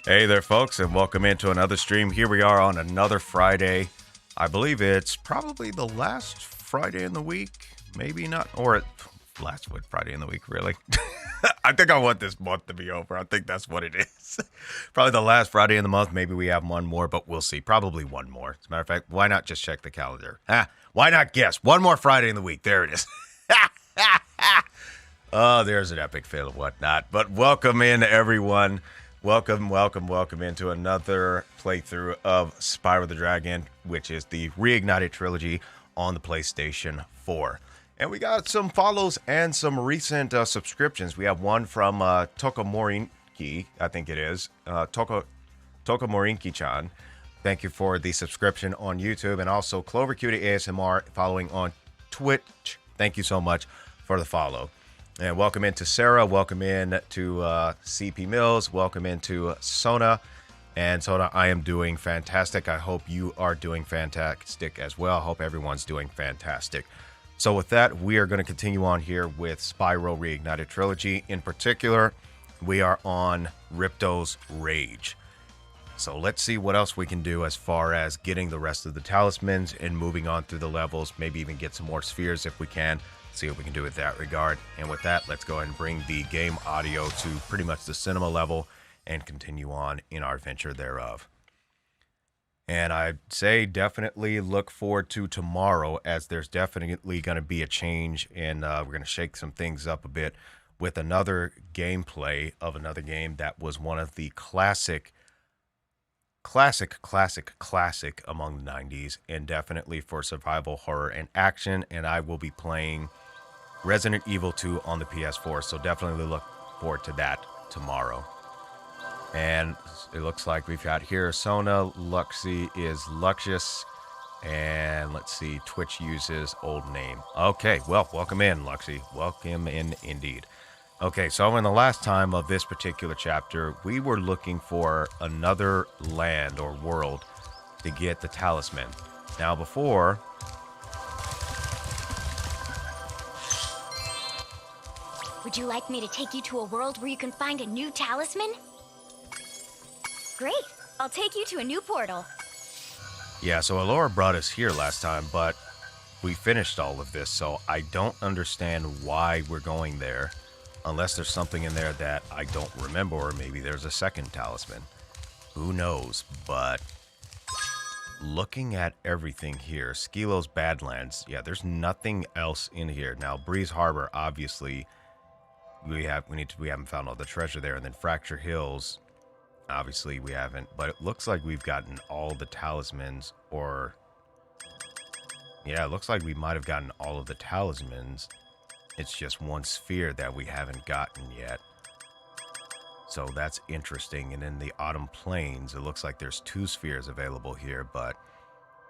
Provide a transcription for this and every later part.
Hey there, folks, and welcome into another stream. Here we are on another Friday. I believe it's probably the last Friday in the week. Maybe not, or last Friday in the week, really. I think I want this month to be over. I think that's what it is. Probably the last Friday in the month. Maybe we have one more, but we'll see. Probably one more. As a matter of fact, why not just check the calendar? Why not guess? One more Friday in the week. There it is. Oh, there's an epic fail of whatnot. But welcome in, everyone. Welcome into another playthrough of Spyro the Dragon, which is the Reignited Trilogy on the PlayStation 4. And we got some follows and some recent subscriptions. We have one from Tokomorinki, I think it is. Tokomorinki-chan. Thank you for the subscription on YouTube. And also CloverCutie ASMR following on Twitch. Thank you so much for the follow. And welcome into Sarah, welcome in to CP Mills, welcome into Sona. And Sona, I am doing fantastic. I hope you are doing fantastic as well. I hope everyone's doing fantastic. So with that, we are going to continue on here with Spyro Reignited Trilogy. In particular, we are on Ripto's Rage. So let's see what else we can do as far as getting the rest of the talismans and moving on through the levels. Maybe even get some more spheres if we can. See what we can do with that regard. And with that, let's go ahead and bring the game audio to pretty much the cinema level and continue on in our adventure thereof. And I'd say definitely look forward to tomorrow, as there's definitely going to be a change, and we're going to shake some things up a bit with another gameplay of another game that was one of the classic among the 90s, and definitely for survival horror and action. And I will be playing Resident Evil 2 on the PS4, so definitely look forward to that tomorrow. And it looks like we've got here Sona, Luxie is Luxious, and let's see, Twitch uses old name. Okay, well, welcome in, Luxie. Welcome in indeed. Okay, so in the last time of this particular chapter, we were looking for another land or world to get the talisman. Now before... Would you like me to take you to a world where you can find a new talisman? Great, I'll take you to a new portal. Yeah, so Alora brought us here last time, but we finished all of this, so I don't understand why we're going there. Unless there's something in there that I don't remember, or maybe there's a second talisman. Who knows? But looking at everything here, Skilo's Badlands, yeah, there's nothing else in here. Now, Breeze Harbor, obviously, we haven't found all the treasure there, and then Fracture Hills, obviously we haven't. But it looks like we've gotten all the talismans, or yeah, it looks like we might have gotten all of the talismans. It's just one sphere that we haven't gotten yet. So that's interesting. And in the Autumn Plains, it looks like there's 2 spheres available here, but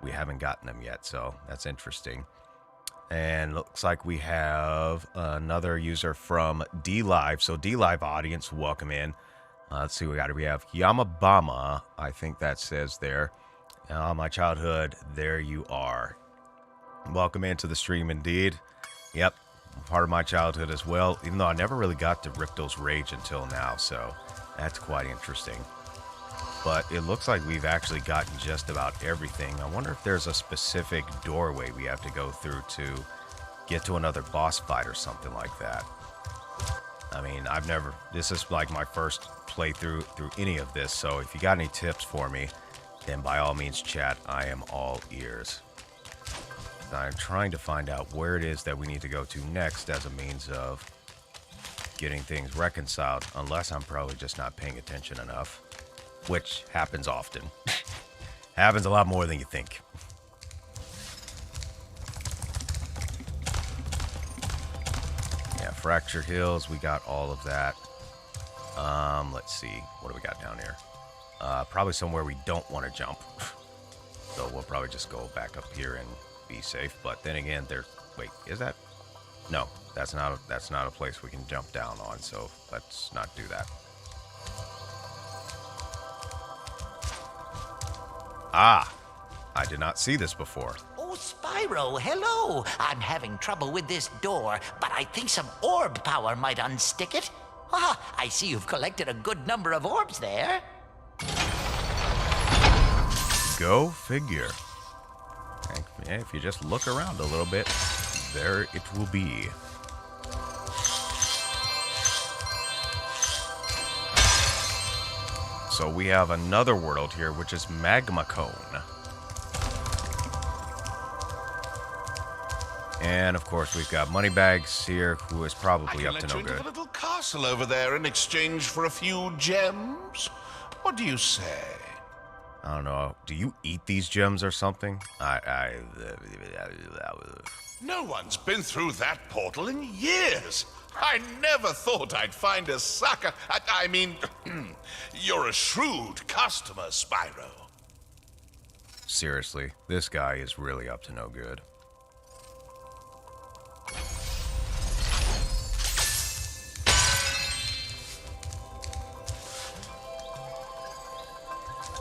we haven't gotten them yet. So that's interesting. And looks like we have another user from D-Live. So D-Live audience, welcome in. Let's see, we have Yamabama, I think that says there. My childhood, there you are. Welcome into the stream indeed. Yep. Part of my childhood as well, even though I never really got to Ripto's Rage until now, so that's quite interesting. But it looks like we've actually gotten just about everything. I wonder if there's a specific doorway we have to go through to get to another boss fight or something like that. I mean, this is like my first playthrough through any of this, so if you got any tips for me, then by all means chat, I am all ears. I'm trying to find out where it is that we need to go to next as a means of getting things reconciled, unless I'm probably just not paying attention enough, which happens often. Happens a lot more than you think. Yeah, Fracture Hills, we got all of that. Let's see, what do we got down here? Probably somewhere we don't want to jump. So we'll probably just go back up here and be safe. But then again, wait, is that? No, that's not a place we can jump down on, so let's not do that. Ah, I did not see this before. Oh, Spyro, hello. I'm having trouble with this door, but I think some orb power might unstick it. Ah, I see you've collected a good number of orbs there. Go figure. And if you just look around a little bit, there it will be. So we have another world here, which is Magma Cone. And of course, we've got Moneybags here, who is probably up to no good. A little castle over there in exchange for a few gems. What do you say? I don't know. Do you eat these gems or something? No one's been through that portal in years. I never thought I'd find a sucker. I mean, you're a shrewd customer, Spyro. Seriously, this guy is really up to no good.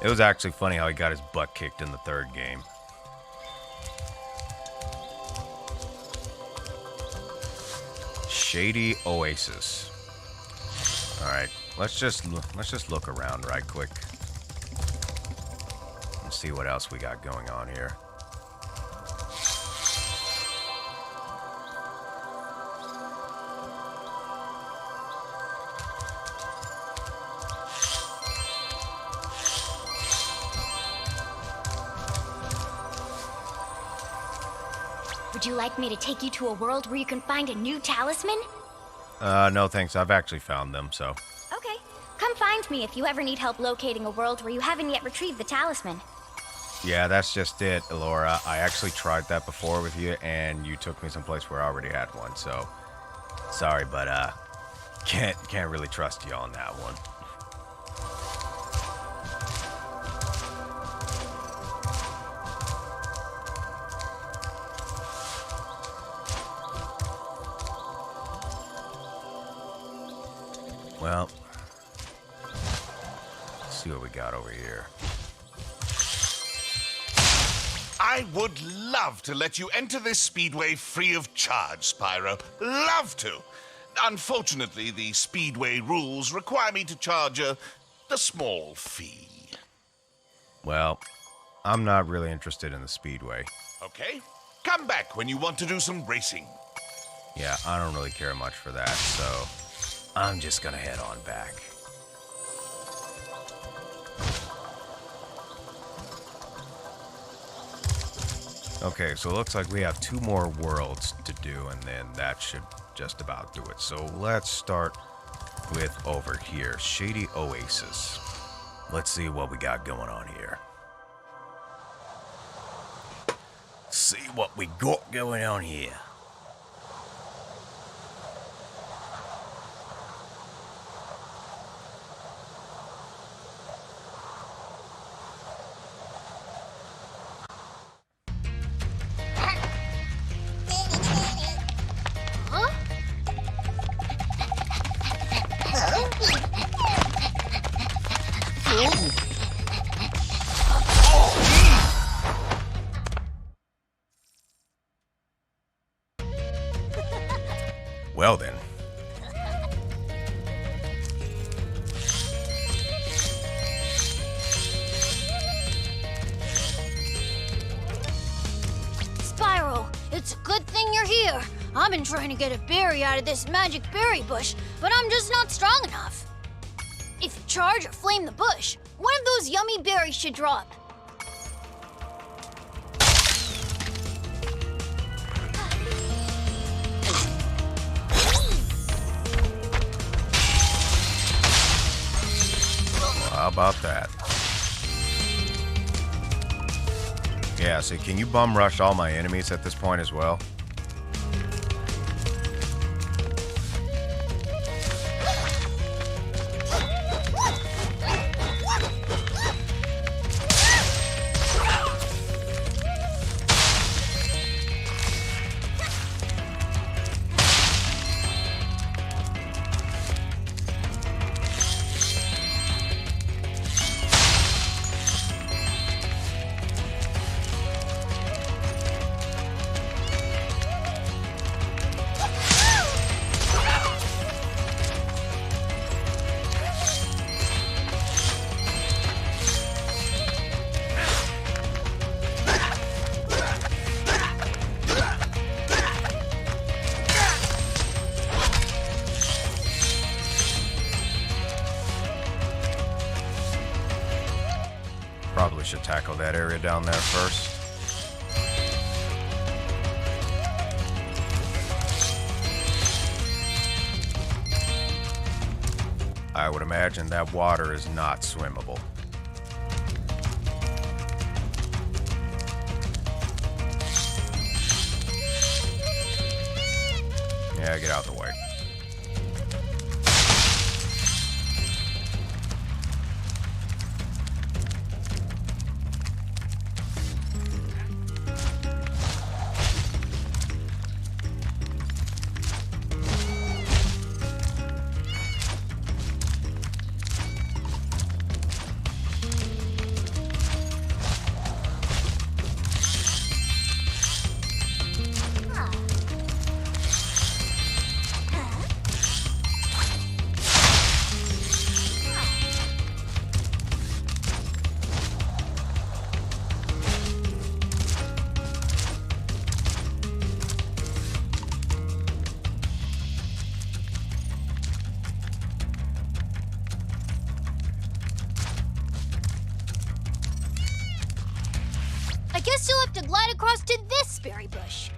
It was actually funny how he got his butt kicked in the third game. Shady Oasis. All right, let's just look around right quick and see what else we got going on here. Would you like me to take you to a world where you can find a new talisman? No thanks, I've actually found them, so. Okay. Come find me if you ever need help locating a world where you haven't yet retrieved the talisman. Yeah, that's just it, Elora. I actually tried that before with you, and you took me someplace where I already had one, so. Sorry, but, can't really trust you on that one. Well, let's see what we got over here. I would love to let you enter this speedway free of charge, Spyro. Love to. Unfortunately, the speedway rules require me to charge a small fee. Well, I'm not really interested in the speedway. Okay? Come back when you want to do some racing. Yeah, I don't really care much for that, so I'm just gonna head on back. Okay, so it looks like we have 2 more worlds to do, and then that should just about do it. So let's start with over here, Shady Oasis. Let's see what we got going on here. See what we got going on here. Well then. Spyro, it's a good thing you're here. I've been trying to get a berry out of this magic berry bush, but I'm just not strong enough. If you charge or flame the bush, one of those yummy berries should drop. How about that? Yeah, so can you bum rush all my enemies at this point as well? Probably should tackle that area down there first. I would imagine that water is not swimmable. Yeah, get out of the way. I guess you'll have to glide across to this berry bush.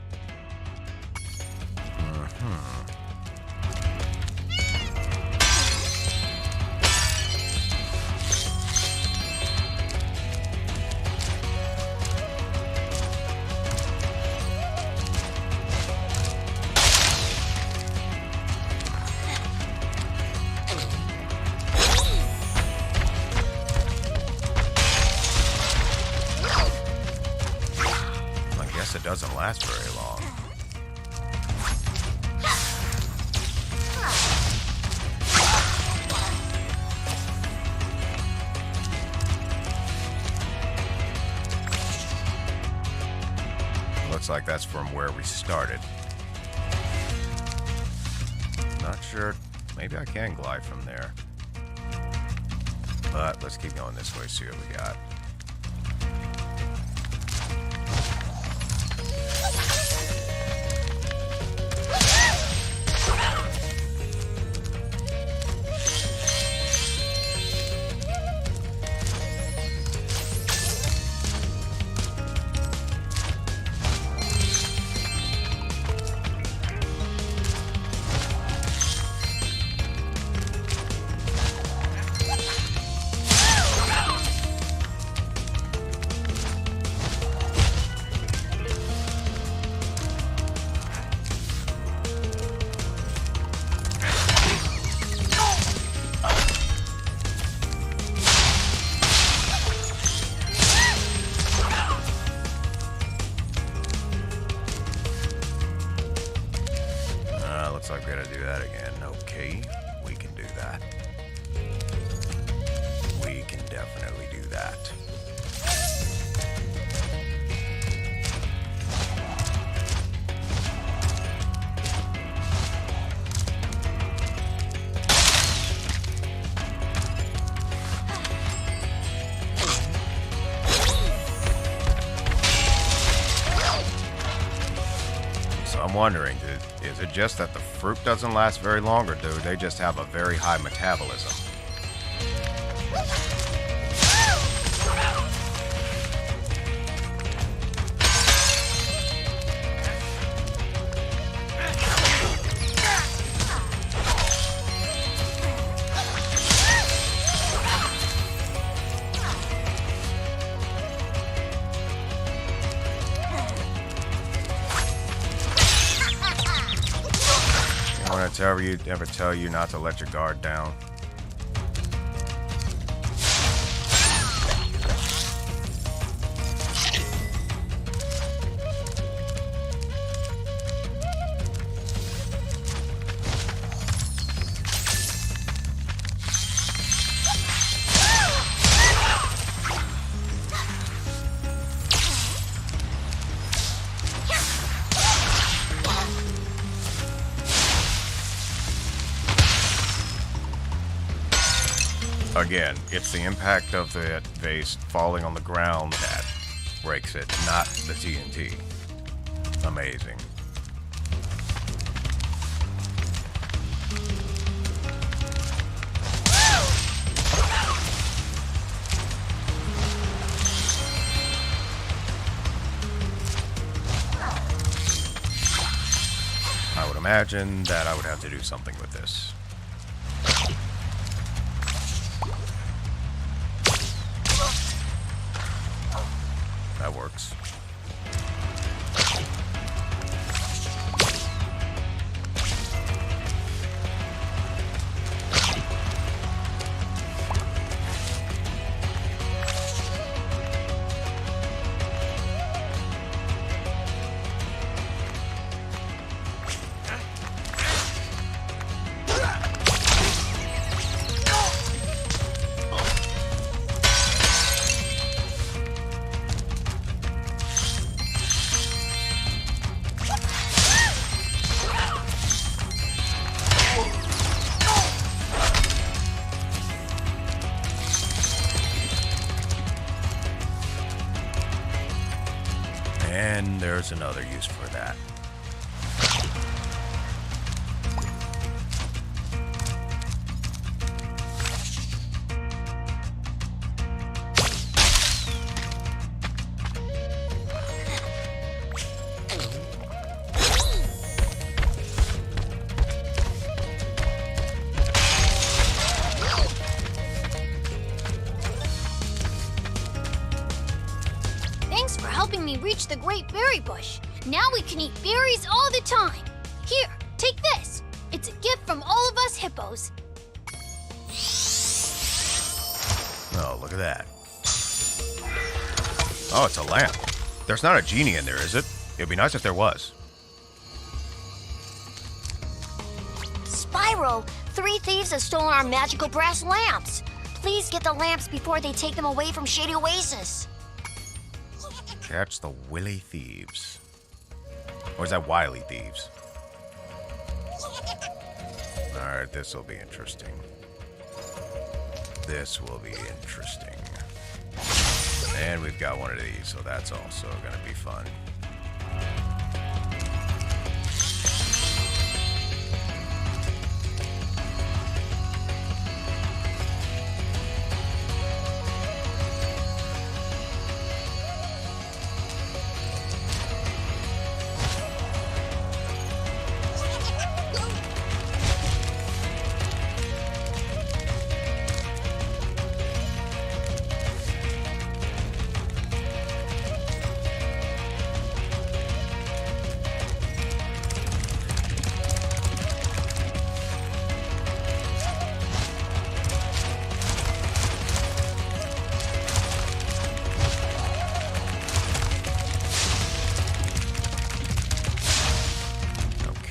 It doesn't last very long. Looks like that's from where we started. Not sure. Maybe I can glide from there. But let's keep going this way, see what we got. Looks like we gotta do that again. Okay, we can do that. We can definitely do that. So I'm wondering, is it just that the fruit doesn't last very long, or do they just have a very high metabolism? Ever tell you not to let your guard down? Again, it's the impact of the vase falling on the ground that breaks it, not the TNT. Amazing. imagine that I would have to do something with this. That works. And there's another use for that. Thanks for helping me reach the Great Berry Bush. Now we can eat berries all the time. Here, take this. It's a gift from all of us hippos. Oh, look at that. Oh, it's a lamp. There's not a genie in there, is it? It'd be nice if there was. Spyro, 3 thieves have stolen our magical brass lamps. Please get the lamps before they take them away from Shady Oasis. Catch the willy thieves. Or is that wily thieves? Alright, this will be interesting. This will be interesting. And we've got one of these, so that's also going to be fun.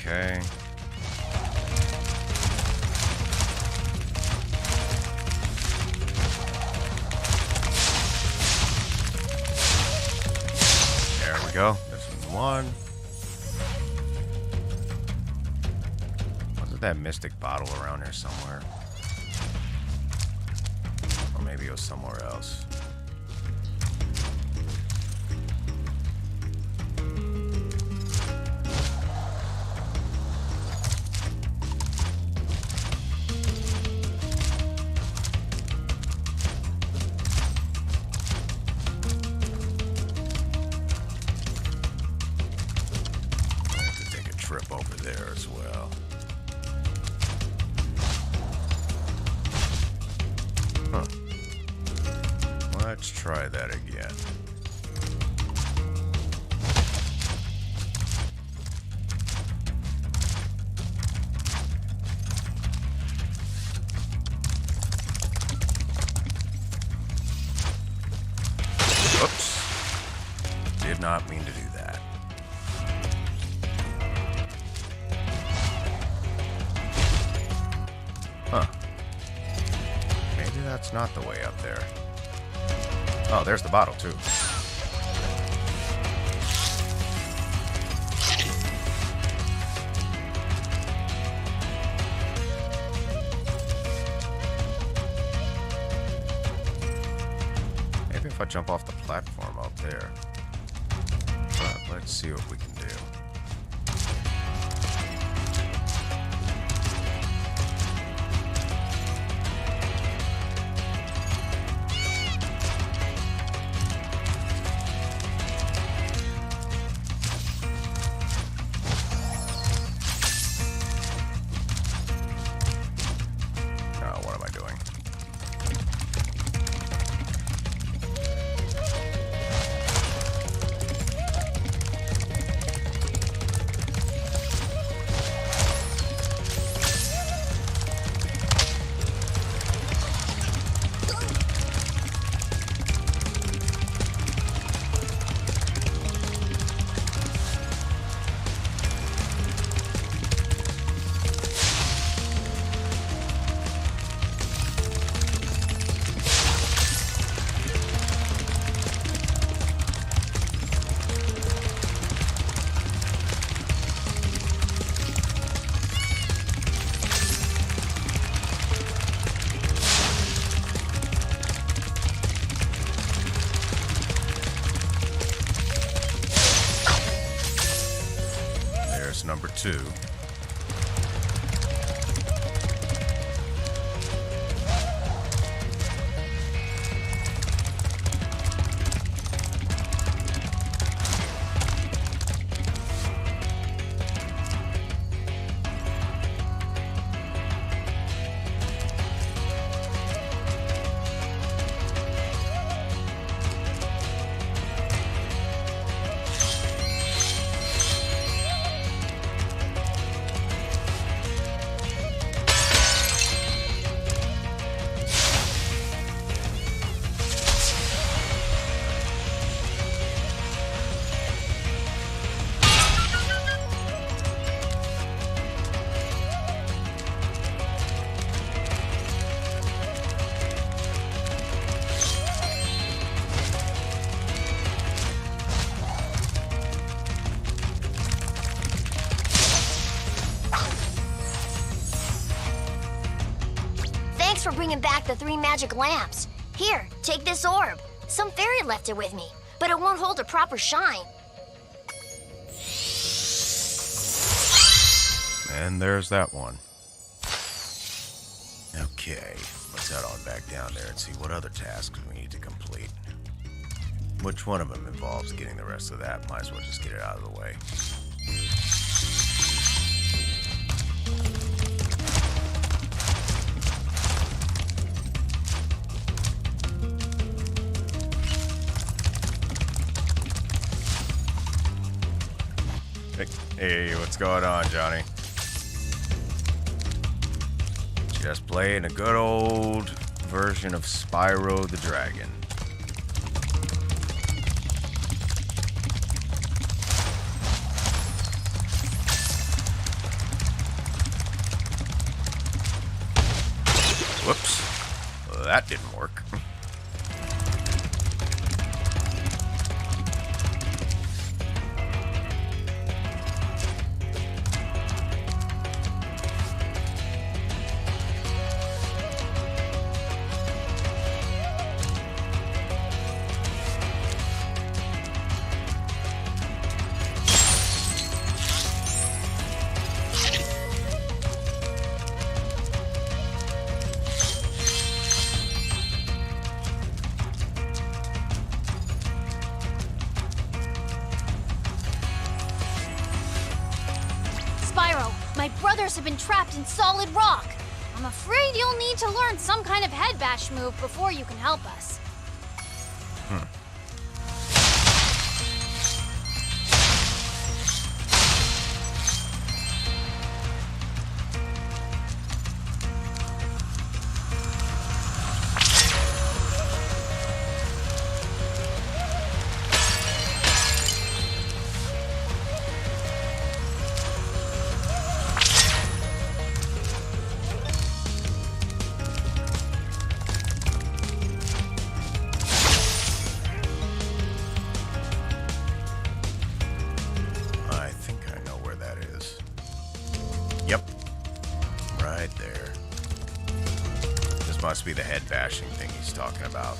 Okay. There we go. This is one. Wasn't that mystic bottle around here somewhere? Or maybe it was somewhere else. Trip over there as well. Huh. Let's try that again. Oops. Did not mean to do that. Huh. Maybe that's not the way up there. Oh, there's the bottle, too. Maybe if I jump off the platform up there. But let's see what we can do. too. Thanks for bringing back the 3 magic lamps. Here, take this orb. Some fairy left it with me, but it won't hold a proper shine. And there's that one. Okay, let's head on back down there and see what other tasks we need to complete. Which one of them involves getting the rest of that? Might as well just get it out of the way. Hey, what's going on, Johnny? Just playing a good old version of Spyro the Dragon. Whoops. Well, that didn't work. Spyro, my brothers have been trapped in solid rock. I'm afraid you'll need to learn some kind of head bash move before you can help us. Right there. This must be the head bashing thing he's talking about.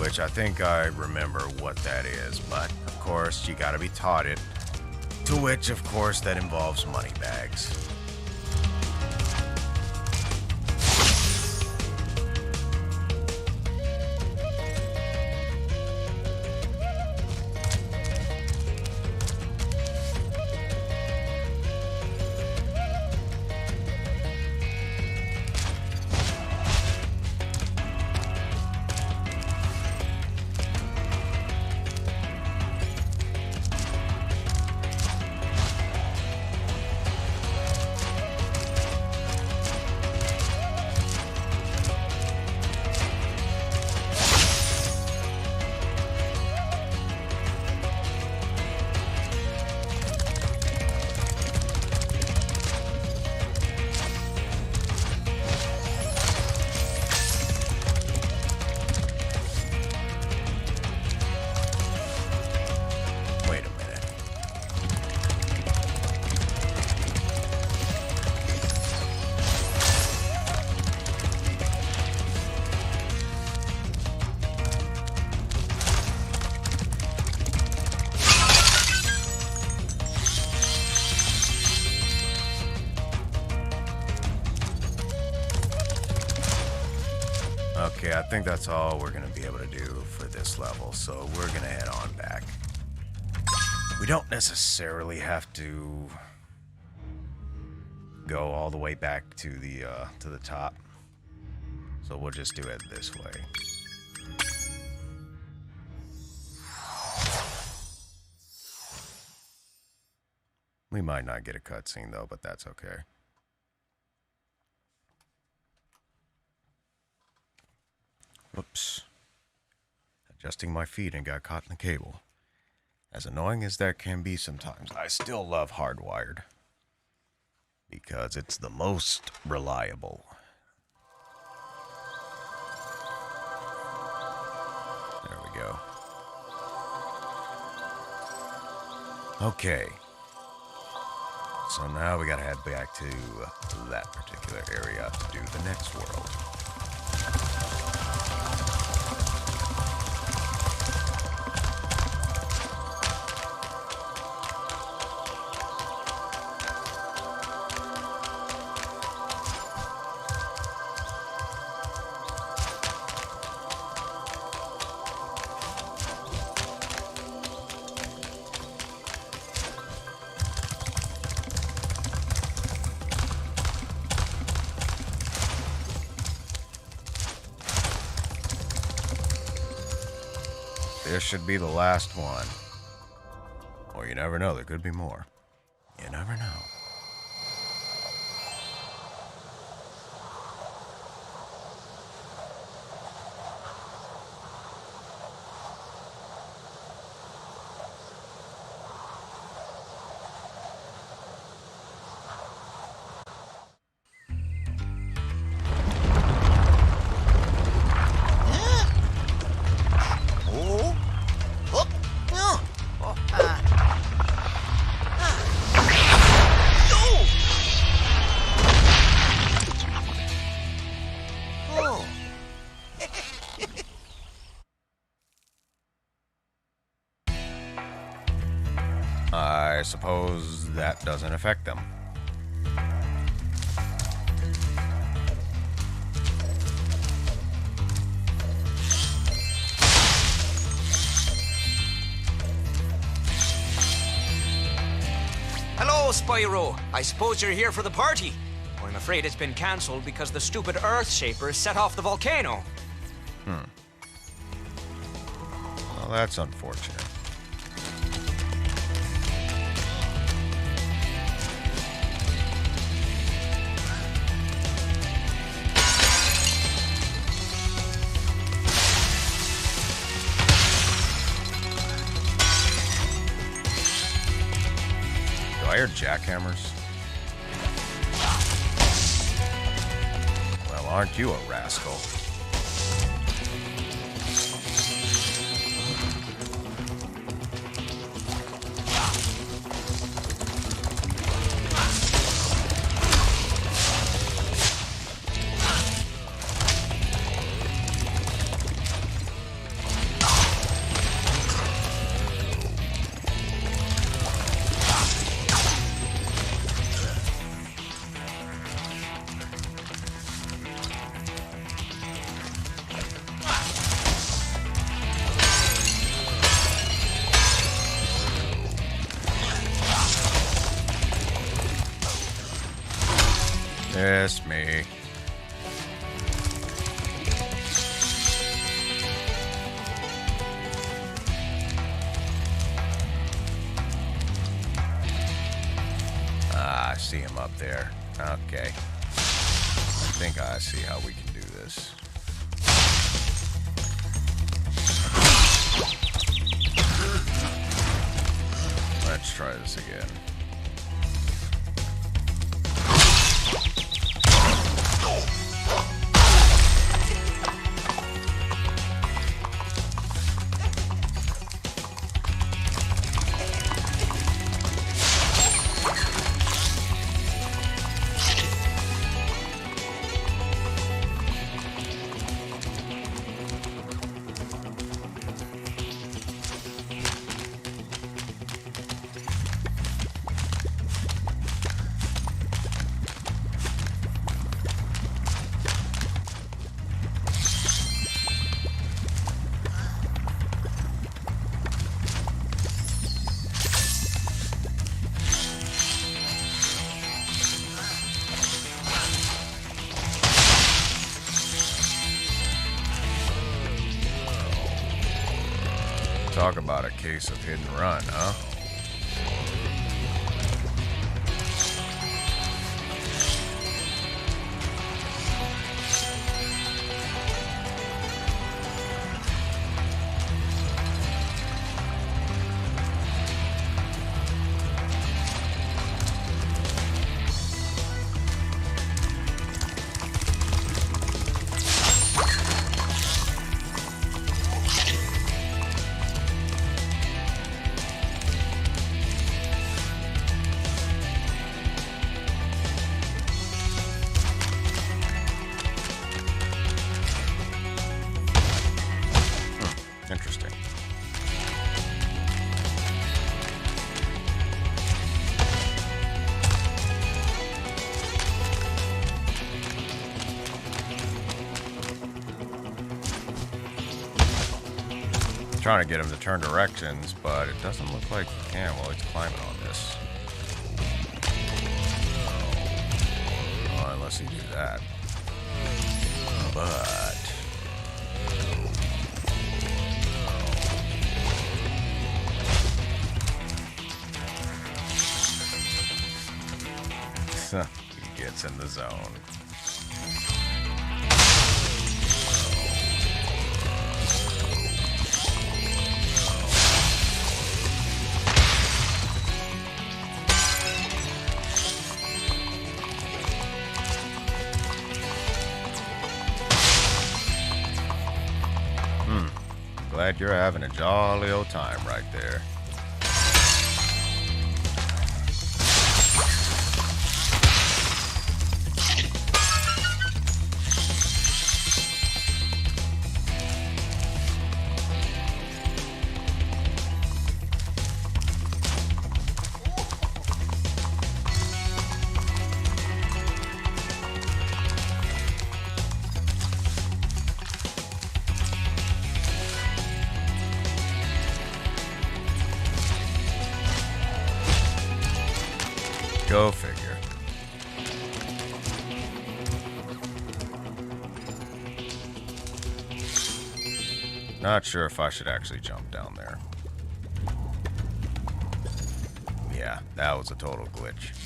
Which I think I remember what that is, but of course you gotta be taught it. To which, of course, that involves money bags. Okay, I think that's all we're gonna be able to do for this level, so we're gonna head on back. We don't necessarily have to go all the way back to the top, so we'll just do it this way. We might not get a cutscene though, but that's okay. Whoops. Adjusting my feet and got caught in the cable. As annoying as that can be sometimes, I still love Hardwired. Because it's the most reliable. There we go. Okay. So now we gotta head back to that particular area to do the next world. This should be the last one. Or you never know, there could be more. You never know. I suppose that doesn't affect them. Hello, Spyro. I suppose you're here for the party. I'm afraid it's been cancelled because the stupid Earth Shaper set off the volcano. Well, that's unfortunate. Do I hear jackhammers? Well, aren't you a rascal? It's me. Ah, I see him up there. Okay. I think I see how we can do this. Let's try this again. Talk about a case of hit and run, huh? Interesting. Trying to get him to turn directions, but it doesn't look like he can while he's climbing on this. Oh, unless he do that. But he gets in the zone. Glad you're having a jolly old time right there. Go figure. Not sure if I should actually jump down there. Yeah, that was a total glitch.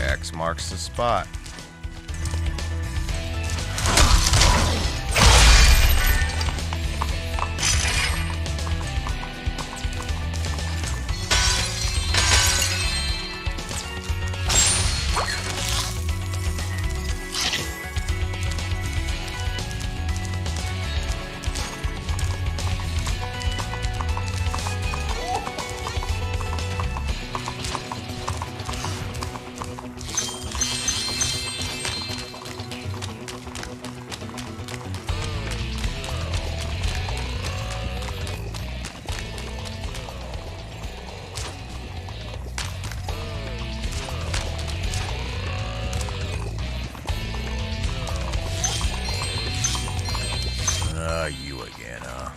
X marks the spot. You again, huh?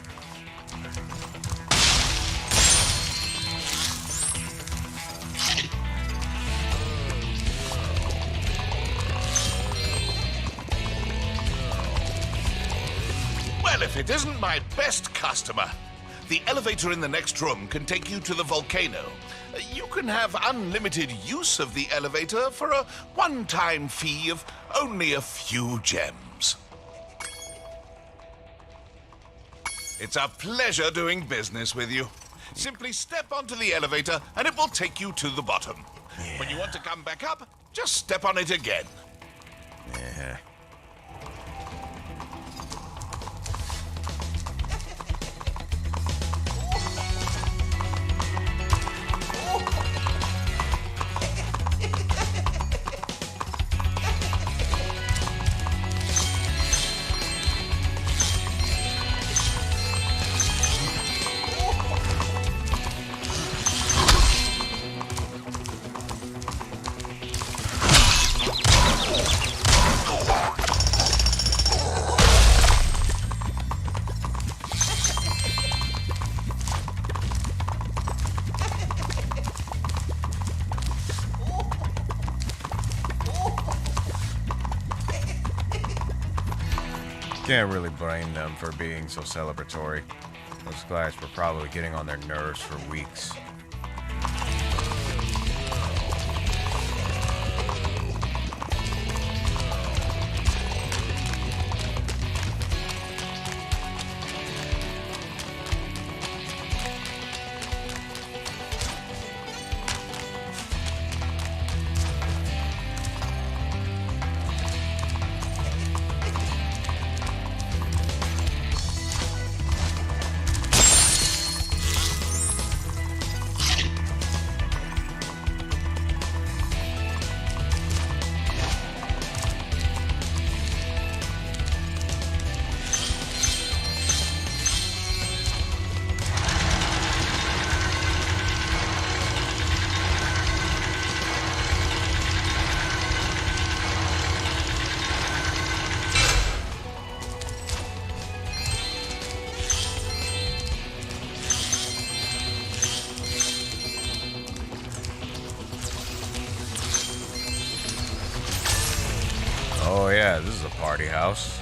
Well, if it isn't my best customer. The elevator in the next room can take you to the volcano. You can have unlimited use of the elevator for a one-time fee of only a few gems. It's a pleasure doing business with you. Simply step onto the elevator and it will take you to the bottom. Yeah. When you want to come back up, just step on it again. Yeah. Can't really blame them for being so celebratory. Those guys were probably getting on their nerves for weeks. Oh yeah, this is a party house.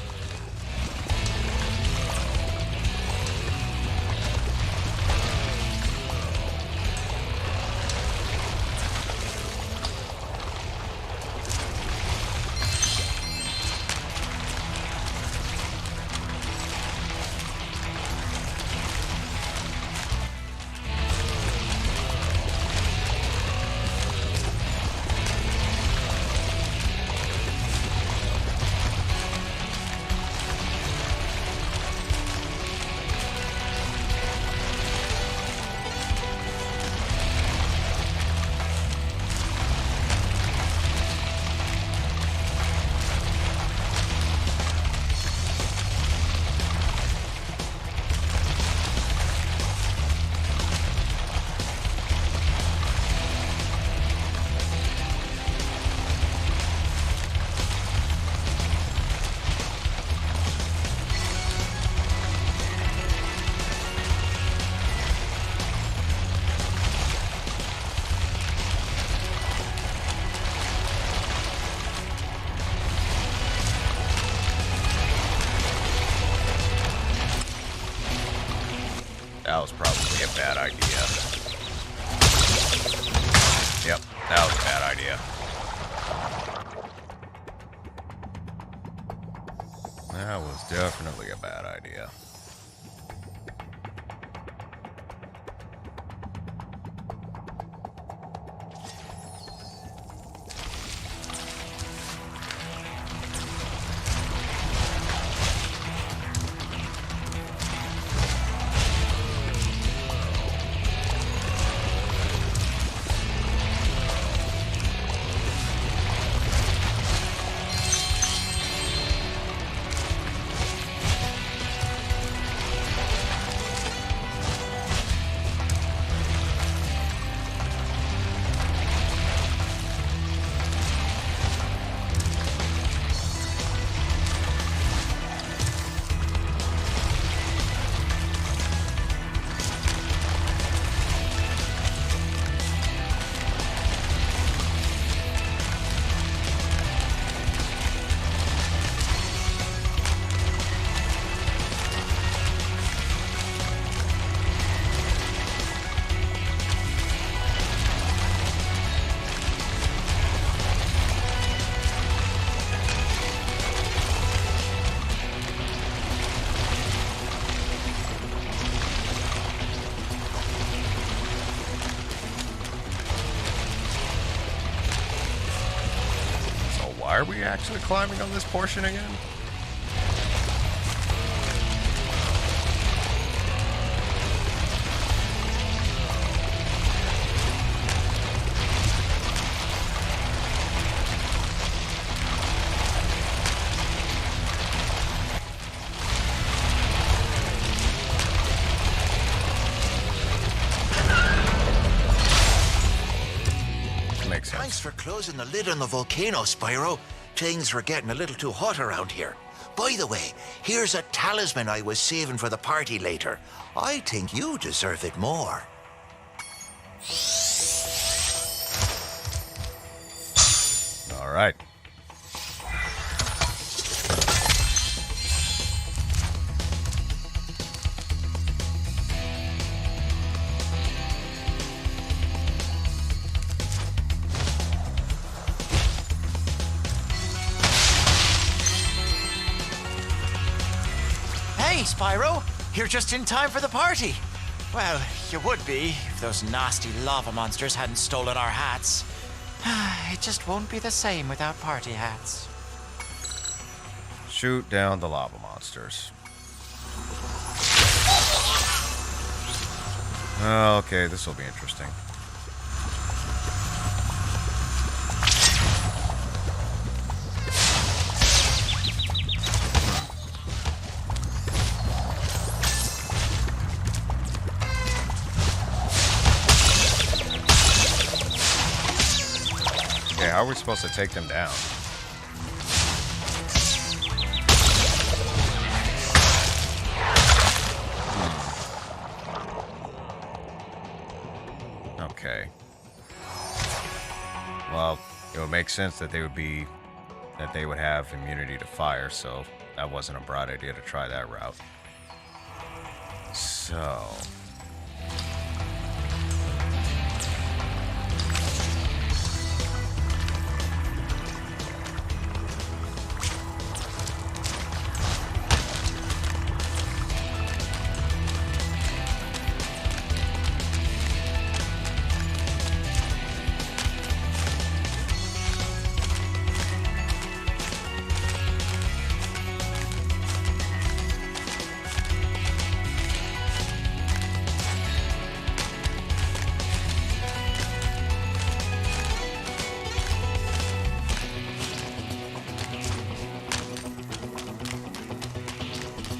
That was probably a bad idea. Yep, that was a bad idea. That was definitely a bad idea. Why are we actually climbing on this portion again? Makes sense. Thanks for closing the lid on the volcano, Spyro. Things were getting a little too hot around here. By the way, here's a talisman I was saving for the party later. I think you deserve it more. All right. Hey, Spyro! You're just in time for the party. Well, you would be if those nasty lava monsters hadn't stolen our hats. It just won't be the same without party hats. Shoot down the lava monsters. Okay, this will be interesting. Okay, how are we supposed to take them down? Okay. Well, it would make sense that they would have immunity to fire, so that wasn't a bright idea to try that route. So...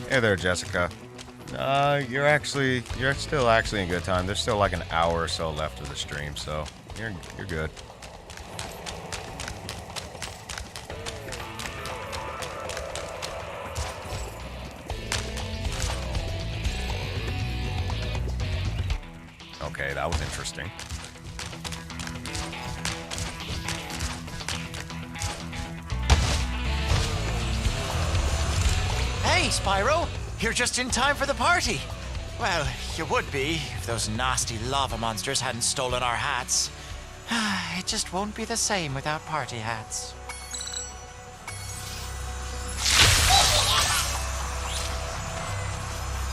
Hey there, Jessica. You're still actually in good time. There's still like an hour or so left of the stream, so you're good. Okay, that was interesting. Hey, Spyro! You're just in time for the party. Well, you would be if those nasty lava monsters hadn't stolen our hats. It just won't be the same without party hats.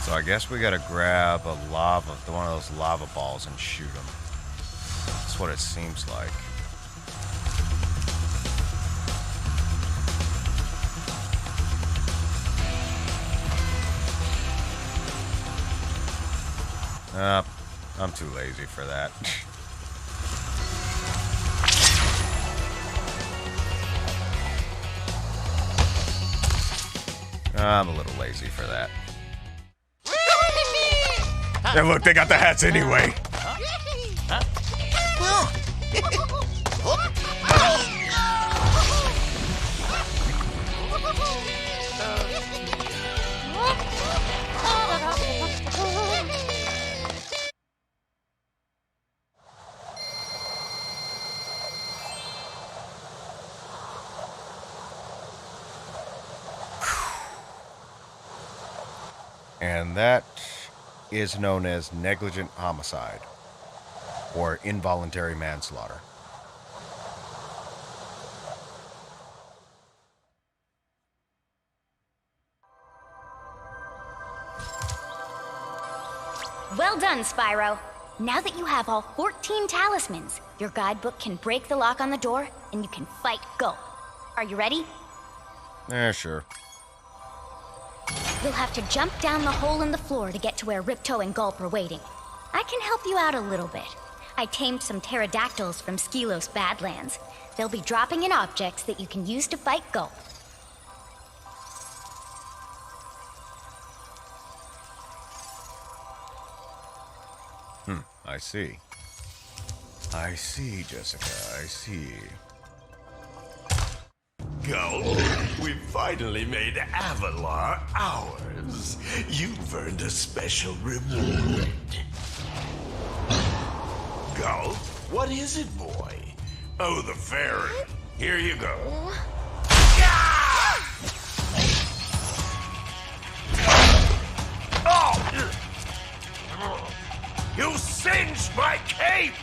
So I guess we gotta grab one of those lava balls and shoot them. That's what it seems like. I'm too lazy for that. I'm a little lazy for that. And look, they got the hats anyway. And that is known as negligent homicide or involuntary manslaughter. Well done, Spyro. Now that you have all 14 talismans, your guidebook can break the lock on the door and you can fight Gulp. Are you ready? Sure. You'll have to jump down the hole in the floor to get to where Ripto and Gulp are waiting. I can help you out a little bit. I tamed some pterodactyls from Skelos Badlands. They'll be dropping in objects that you can use to fight Gulp. I see. I see, Jessica, I see. Go. We finally made Avalar ours. You've earned a special reward. Go. What is it, boy? Oh, the fairy. Here you go. Oh! You singed my cape!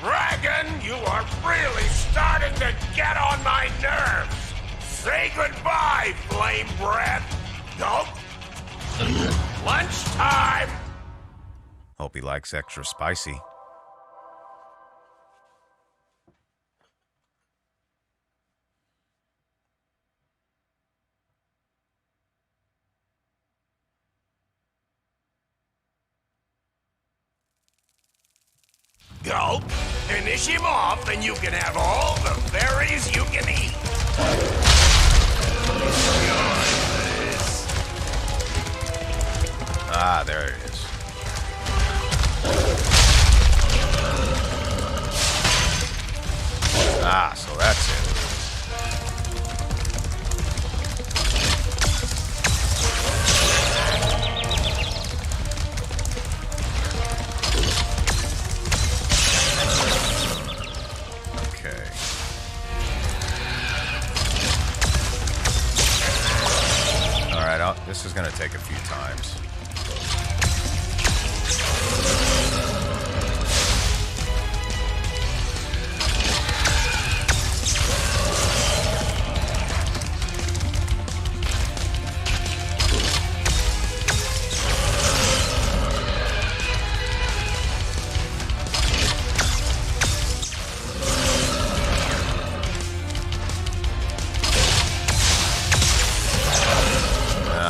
Dragon, you are really starting to get on my nerves! Say goodbye, flame breath! Gulp! Lunchtime! Hope he likes extra spicy. Gulp, finish him off and you can have all the berries you can eat. Ah, there it is. Ah, so that's it. Okay. All right, this is going to take a few times.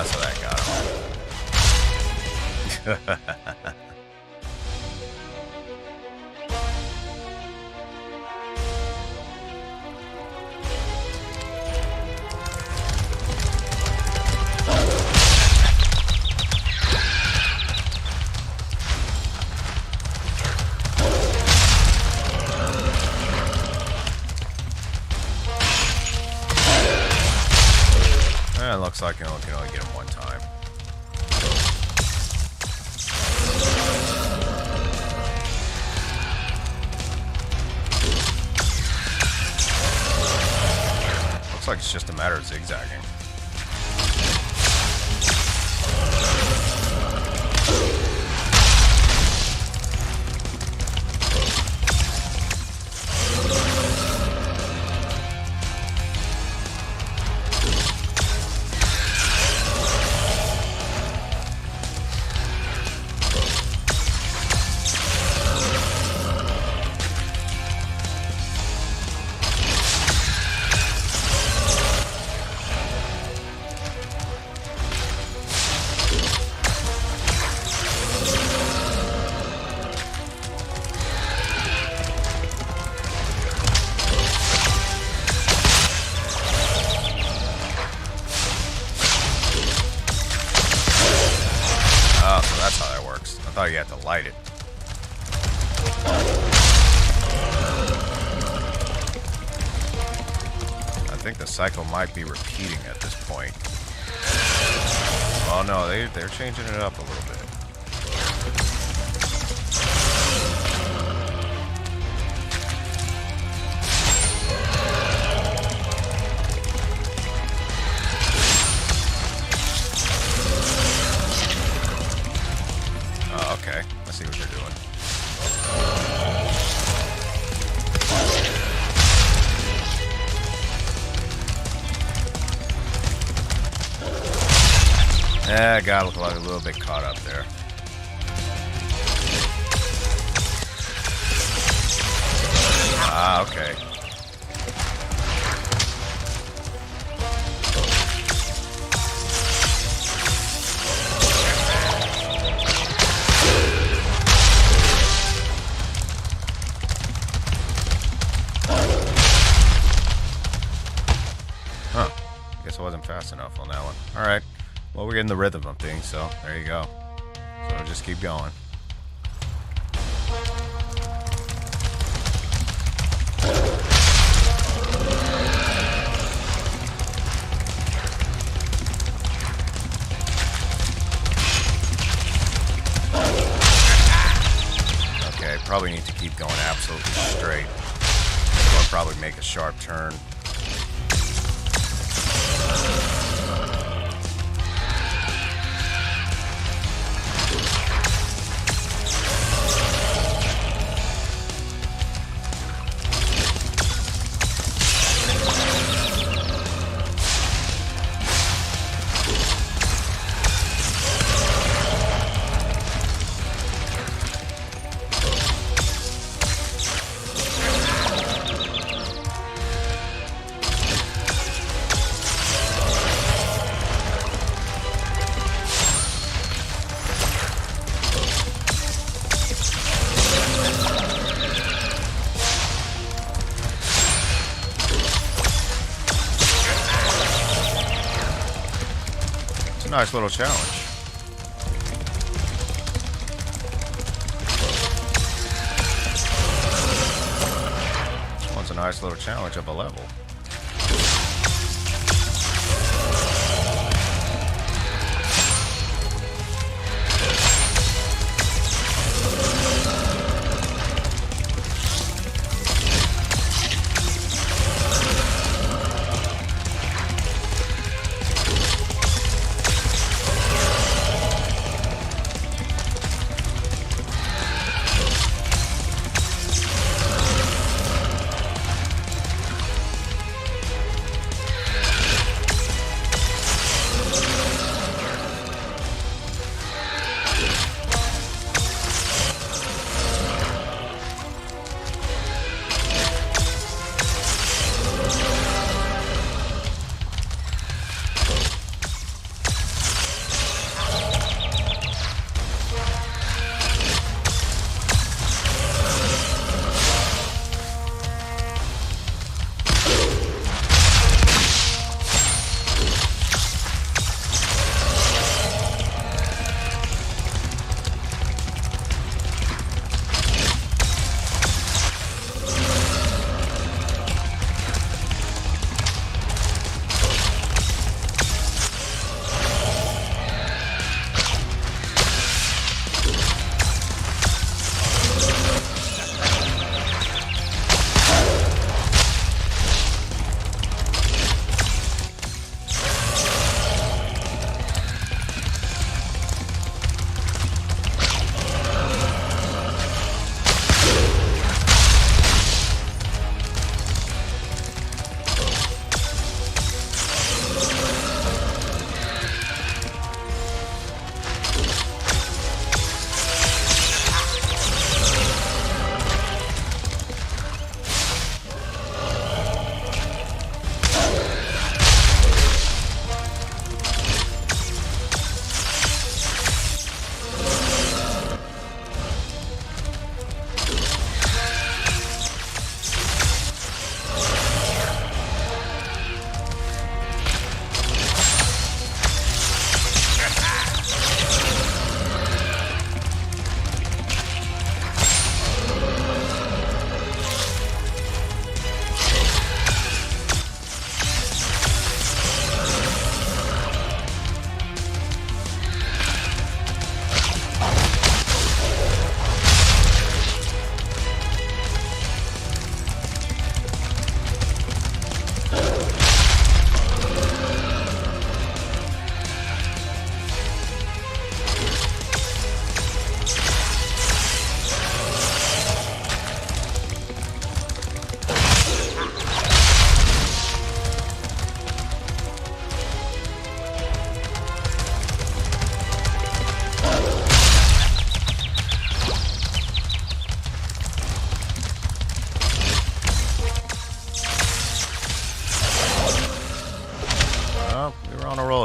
So that got him. It looks like you can only get him one time. Looks like it's just a matter of zigzagging. Oh, so that's how that works. I thought you had to light it. I think the cycle might be repeating at this point. Oh no, they're changing it up a little bit. Oh, okay. I see what you're doing. Yeah, got a little bit caught up there. Ah, okay. Huh. Guess I wasn't fast enough on that one. Alright. Well, we're getting the rhythm of things, so there you go. So I'll just keep going. Okay, probably need to keep going absolutely straight. Or probably make a sharp turn. nice little challenge. This one's a nice little challenge of a level.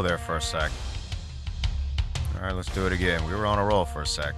There for a sec. Alright, let's do it again. We were on a roll for a sec.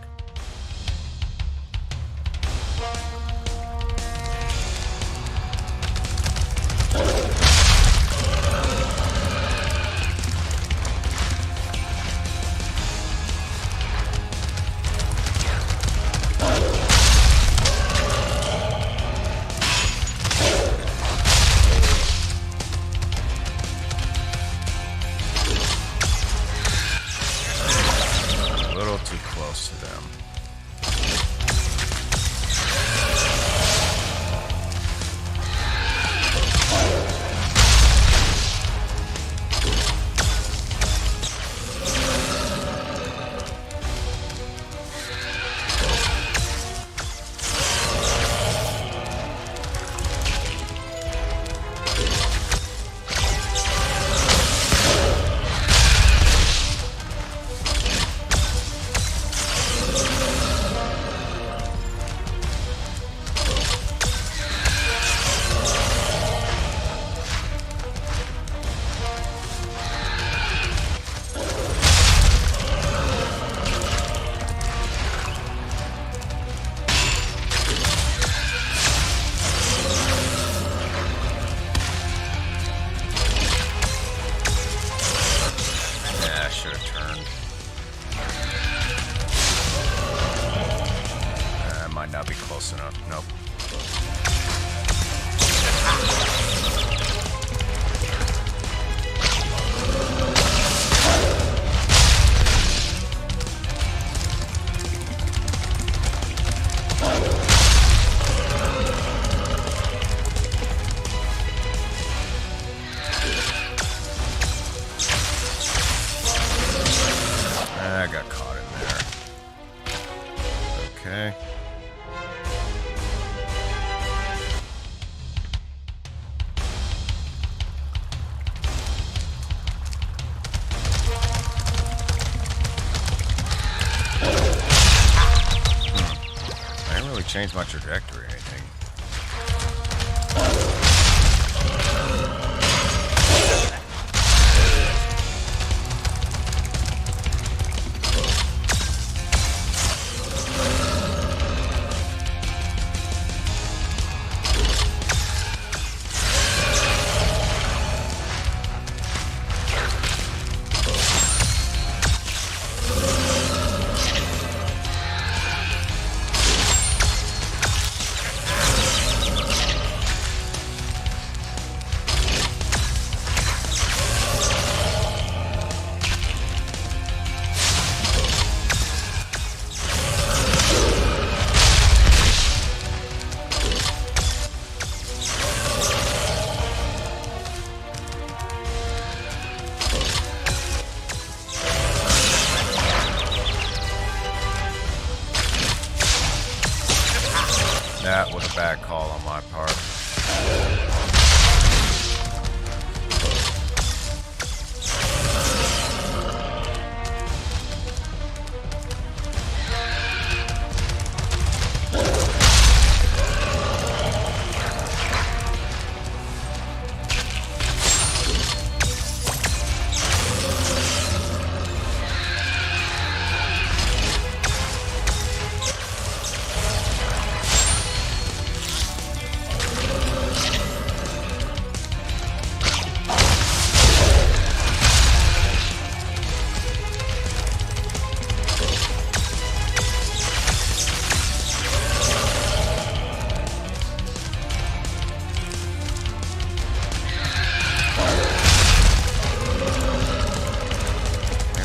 change my trajectory or anything. That was a bad call on my part.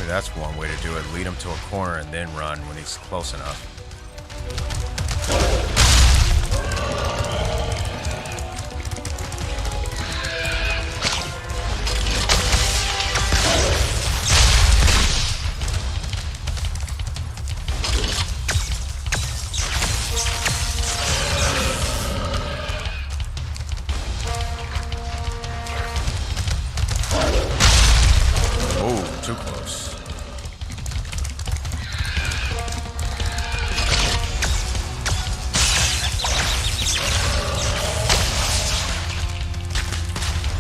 That's one way to do it. Lead him to a corner and then run when he's close enough. Oh, too close.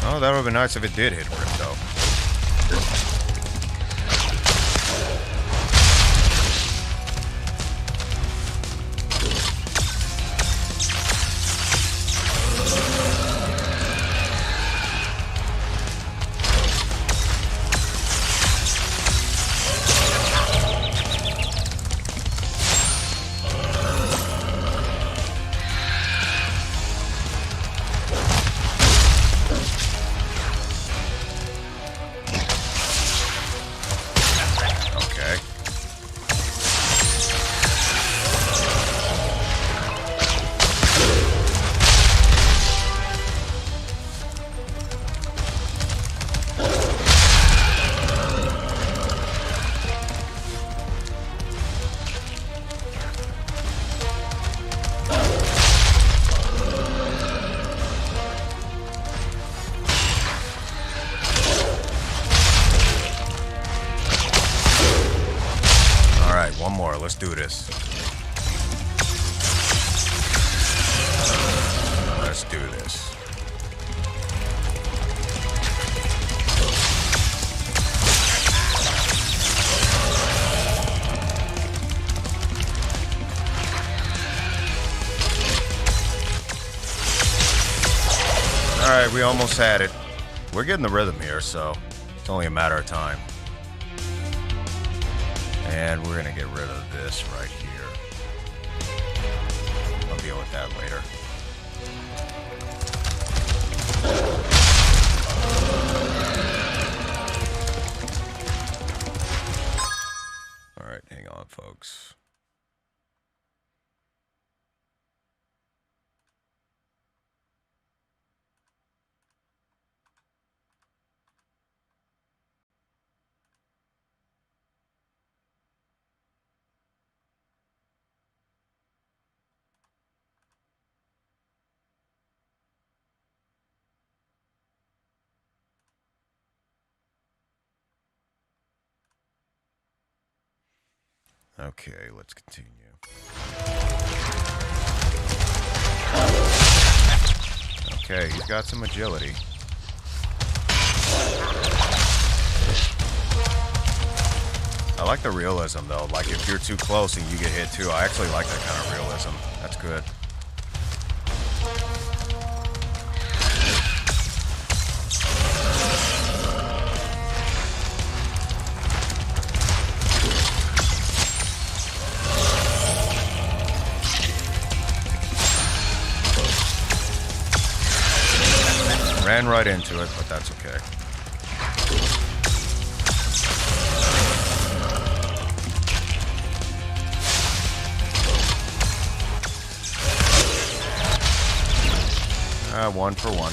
Oh, that would have been nice if it did hit Ripto. One more. Let's do this. Let's do this. All right, we almost had it. We're getting the rhythm here, so it's only a matter of time. And we're gonna get rid of this right here. I'll deal with that later. All right, hang on, folks. Okay, let's continue. Okay, he's got some agility. I like the realism, though. Like, if you're too close and you get hit, too. I actually like that kind of realism. That's good. Ran right into it, but that's okay. One for one.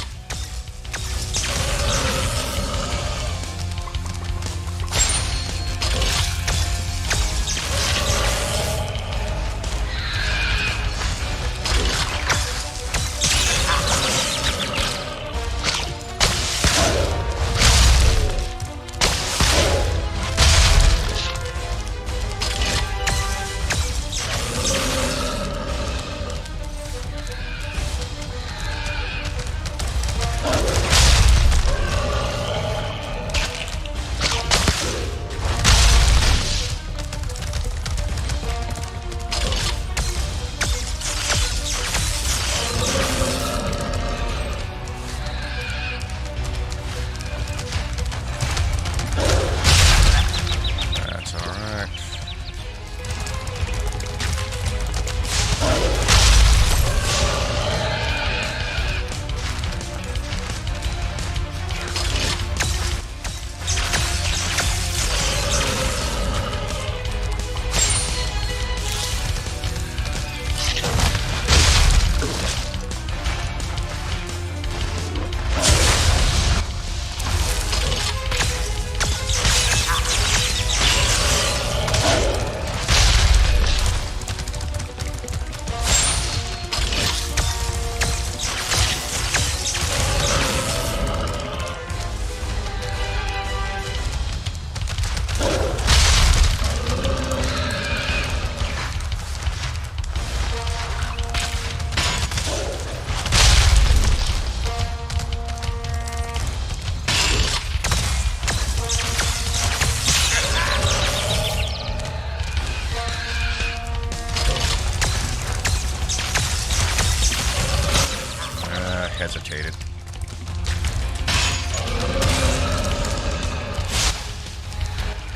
Hesitated.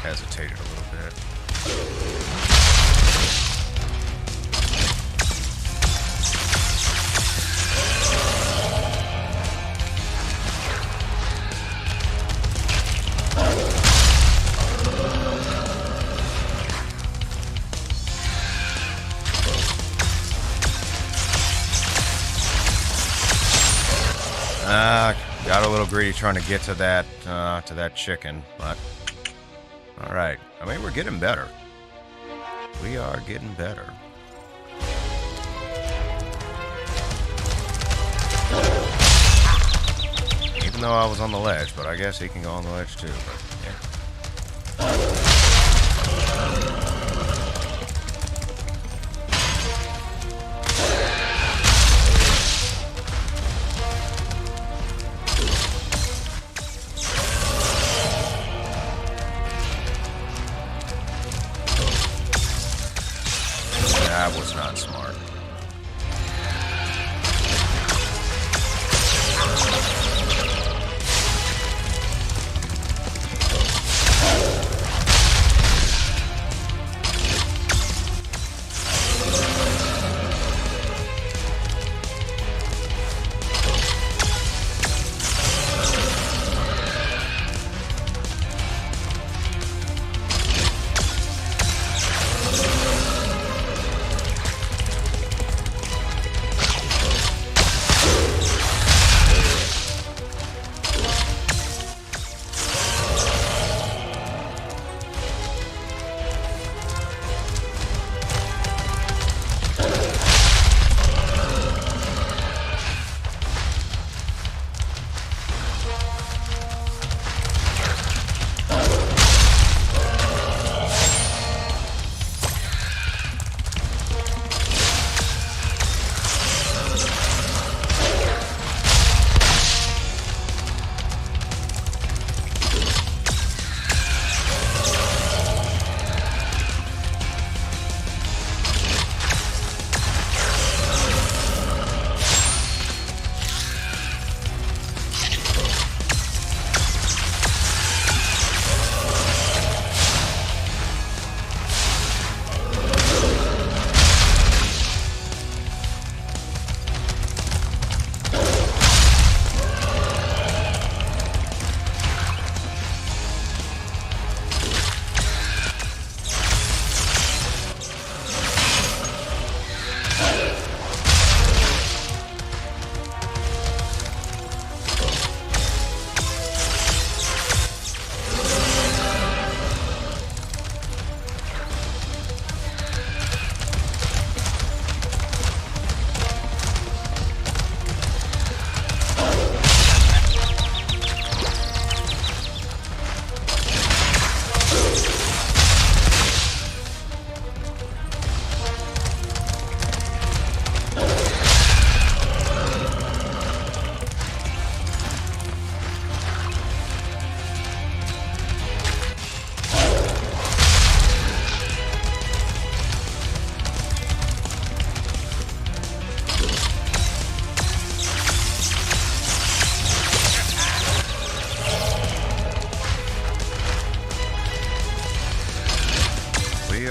Hesitated a little bit. Got a little greedy trying to get to that chicken, but all right. I mean, we're getting better. We are getting better. Even though I was on the ledge, but I guess he can go on the ledge too. But, yeah. That was not smart.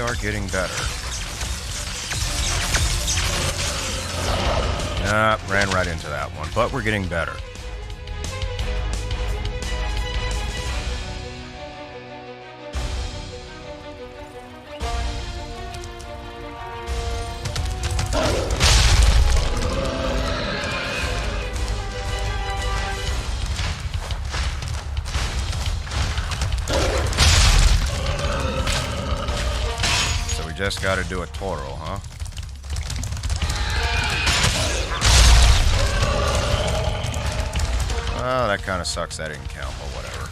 are getting better. Ran right into that one, but we're getting better. So we just got to do a Toro, huh? Oh, that kind of sucks. That didn't count, but whatever.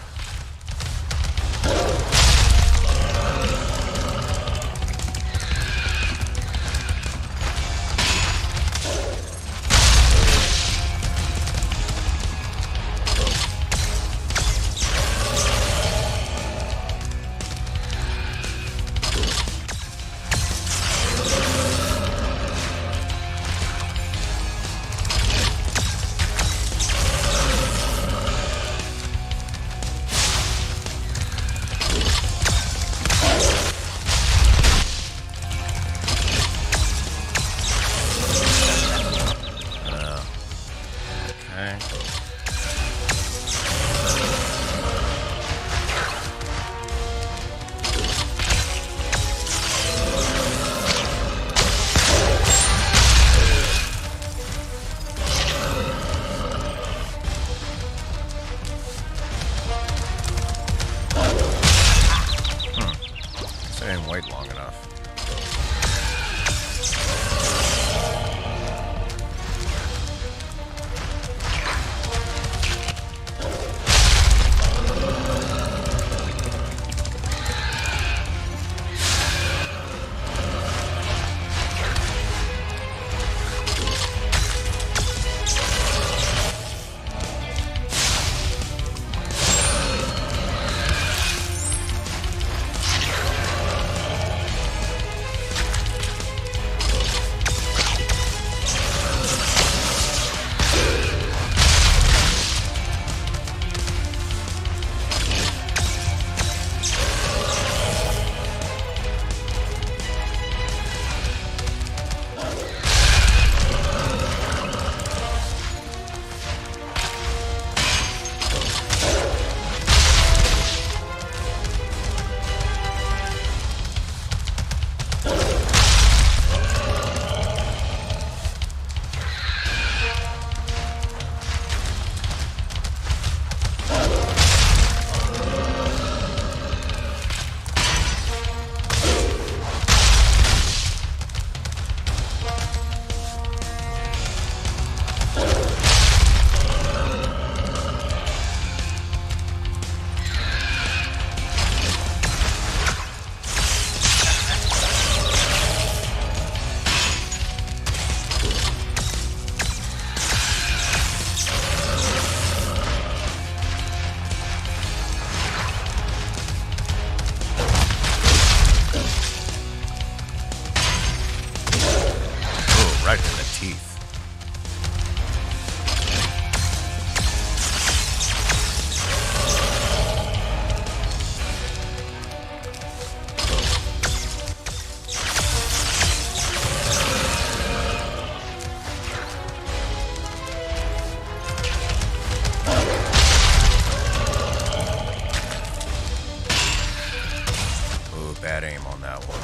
Didn't wait long enough. Right in the teeth. Ooh, bad aim on that one.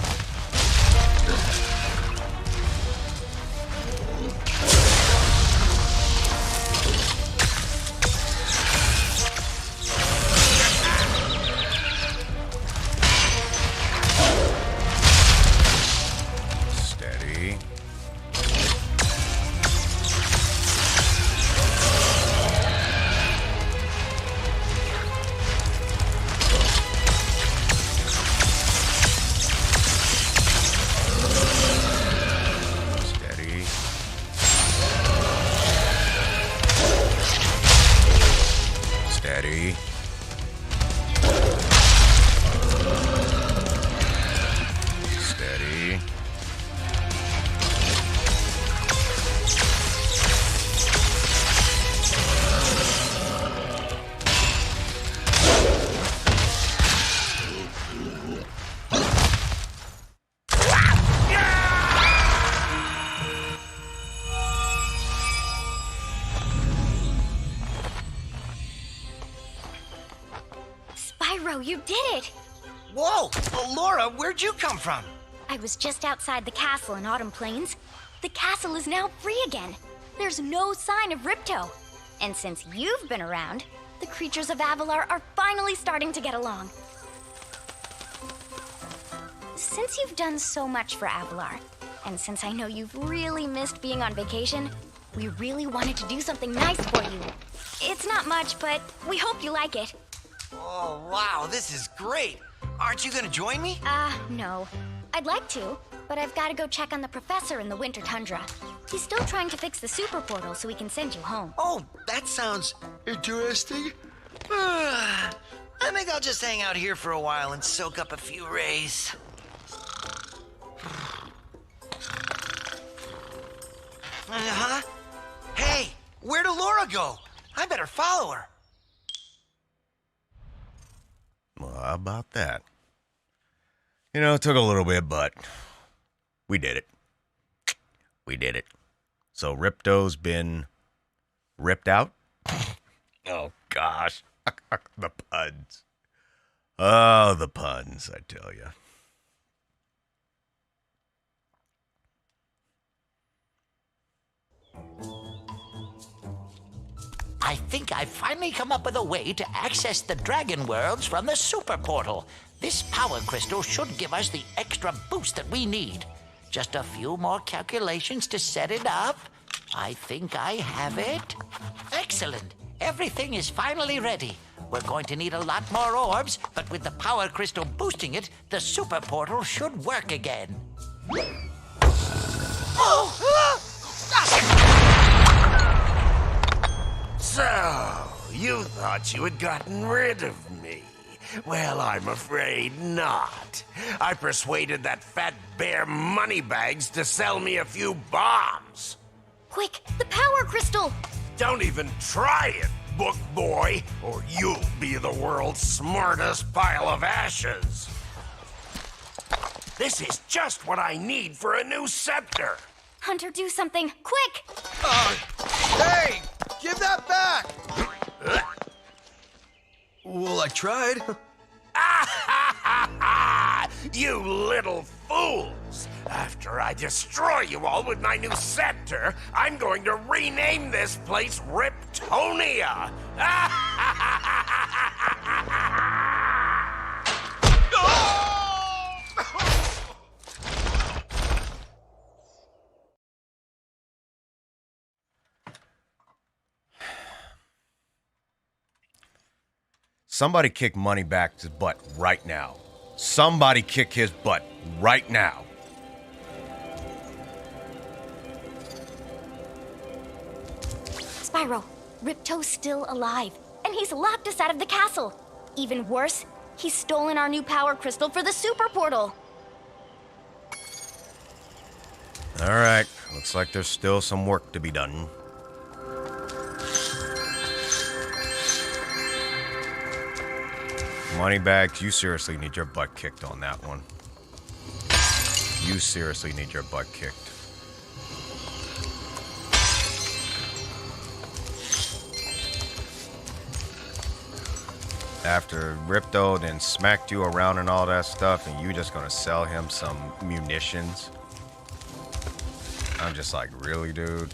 Spyro, you did it! Whoa! Laura, where'd you come from? I was just outside the castle in Autumn Plains. The castle is now free again. There's no sign of Ripto. And since you've been around, the creatures of Avalar are finally starting to get along. Since you've done so much for Avalar, and since I know you've really missed being on vacation, we really wanted to do something nice for you. It's not much, but we hope you like it. Oh, wow, this is great. Aren't you gonna join me? No. I'd like to, but I've got to go check on the professor in the winter tundra. He's still trying to fix the super portal so we can send you home. Oh, that sounds interesting. I think I'll just hang out here for a while and soak up a few rays. Uh-huh. Hey, where'd Laura go? I better follow her. Well, how about that? You know, it took a little bit, but we did it. We did it. So Ripto's been ripped out? Oh, gosh. The puns. Oh, the puns, I tell you. I think I've finally come up with a way to access the Dragon Worlds from the Super Portal. This power crystal should give us the extra boost that we need. Just a few more calculations to set it up. I think I have it. Excellent. Everything is finally ready. We're going to need a lot more orbs, but with the power crystal boosting it, the Super Portal should work again. So, you thought you had gotten rid of me. Well, I'm afraid not. I persuaded that fat bear Moneybags to sell me a few bombs. Quick, the power crystal! Don't even try it, book boy, or you'll be the world's smartest pile of ashes. This is just what I need for a new scepter. Hunter, do something, quick! Hey! Give that back! Well, I tried. You little fools! After I destroy you all with my new scepter, I'm going to rename this place Riptonia! Somebody kick Moneybags' butt right now. Somebody kick his butt right now. Spyro, Ripto's still alive, and he's locked us out of the castle. Even worse, he's stolen our new power crystal for the super portal. All right, looks like there's still some work to be done. Moneybags, you seriously need your butt kicked on that one. You seriously need your butt kicked. After Ripto then smacked you around and all that stuff, and you just gonna sell him some munitions? I'm just like, really, dude?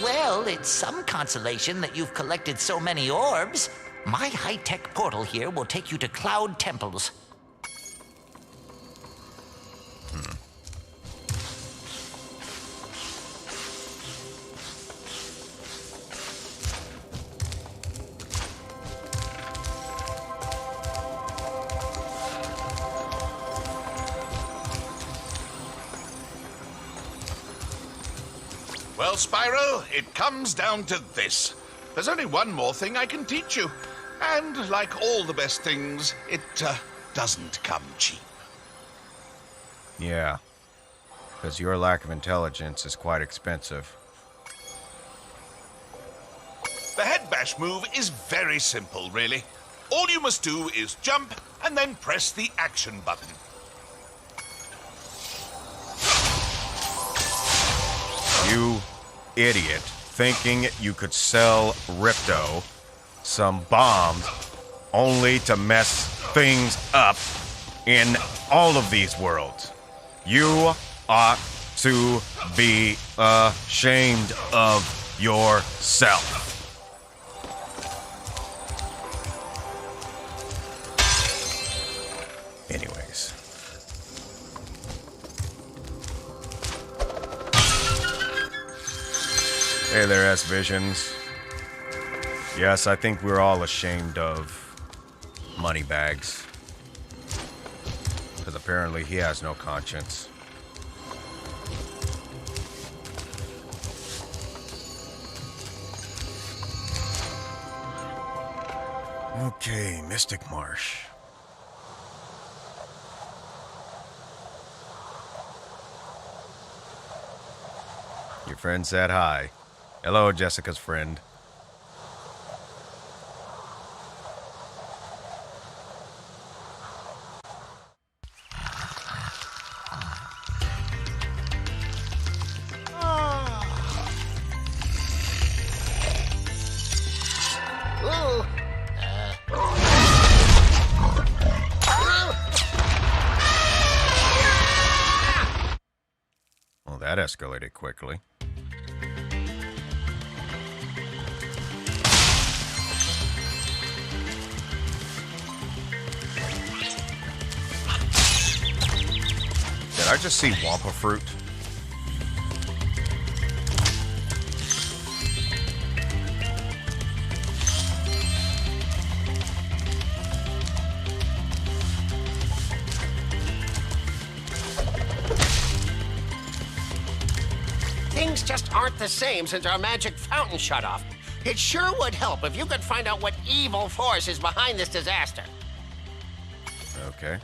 Well, it's some consolation that you've collected so many orbs. My high-tech portal here will take you to Cloud Temples. Well, Spyro, it comes down to this. There's only one more thing I can teach you. And like all the best things, it doesn't come cheap. Yeah. Because your lack of intelligence is quite expensive. The head bash move is very simple, really. All you must do is jump and then press the action button. You idiot, thinking you could sell Ripto some bombs only to mess things up in all of these worlds. You ought to be ashamed of yourself. Anyways. Hey there, S-Visions. Yes, I think we're all ashamed of Moneybags. Because apparently he has no conscience. Okay, Mystic Marsh. Your friend said hi. Hello, Jessica's friend. Well, that escalated quickly. Did I just see Wampa fruit? Things just aren't the same since our magic fountain shut off. It sure would help if you could find out what evil force is behind this disaster. Okay.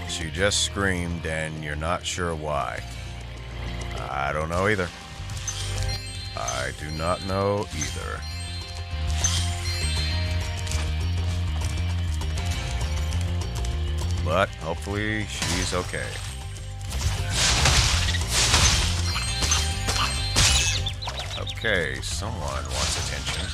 She just screamed and you're not sure why. I don't know either. I do not know either. But hopefully she's okay. Okay, someone wants attention.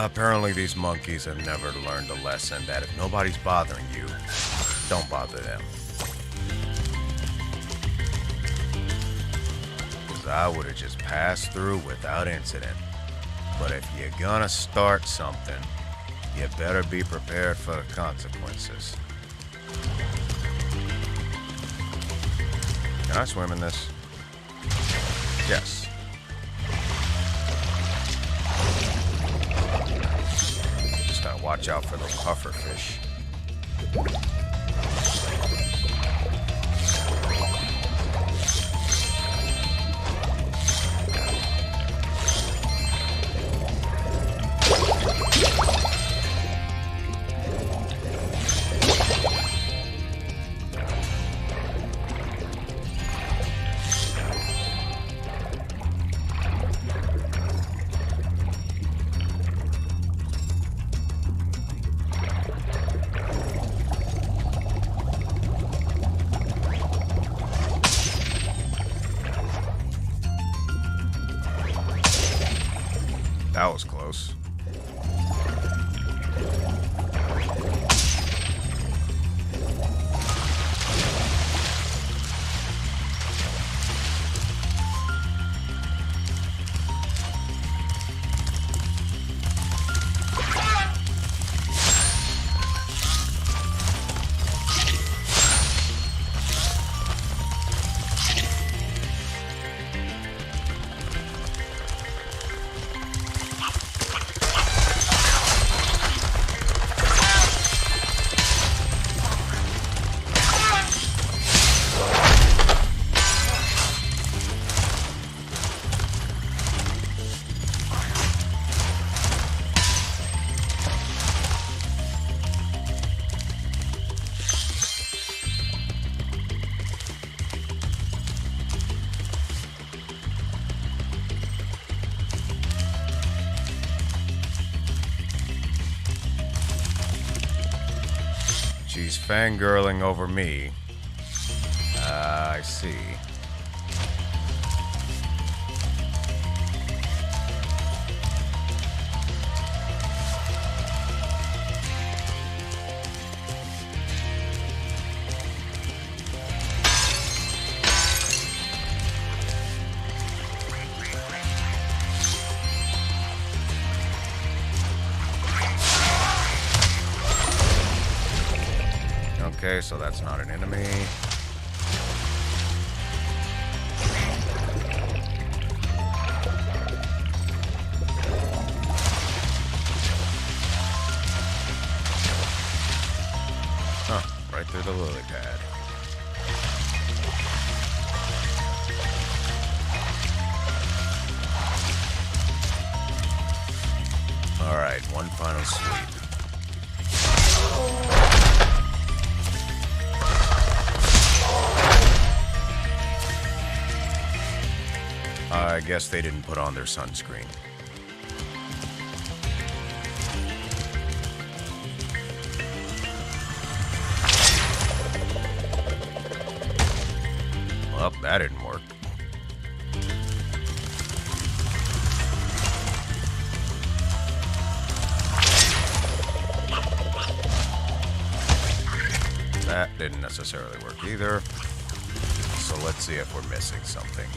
Apparently these monkeys have never learned a lesson that if nobody's bothering you, don't bother them. Because I would have just passed through without incident. But if you're gonna start something, you better be prepared for the consequences. Can I swim in this? Yes. Watch out for those puffer fish. She's fangirling over me. I see. Okay, so that's not an enemy. Huh, right through the lily pad. Alright, one final sweep. I guess they didn't put on their sunscreen. Well, that didn't work. That didn't necessarily work either. So let's see if we're missing something.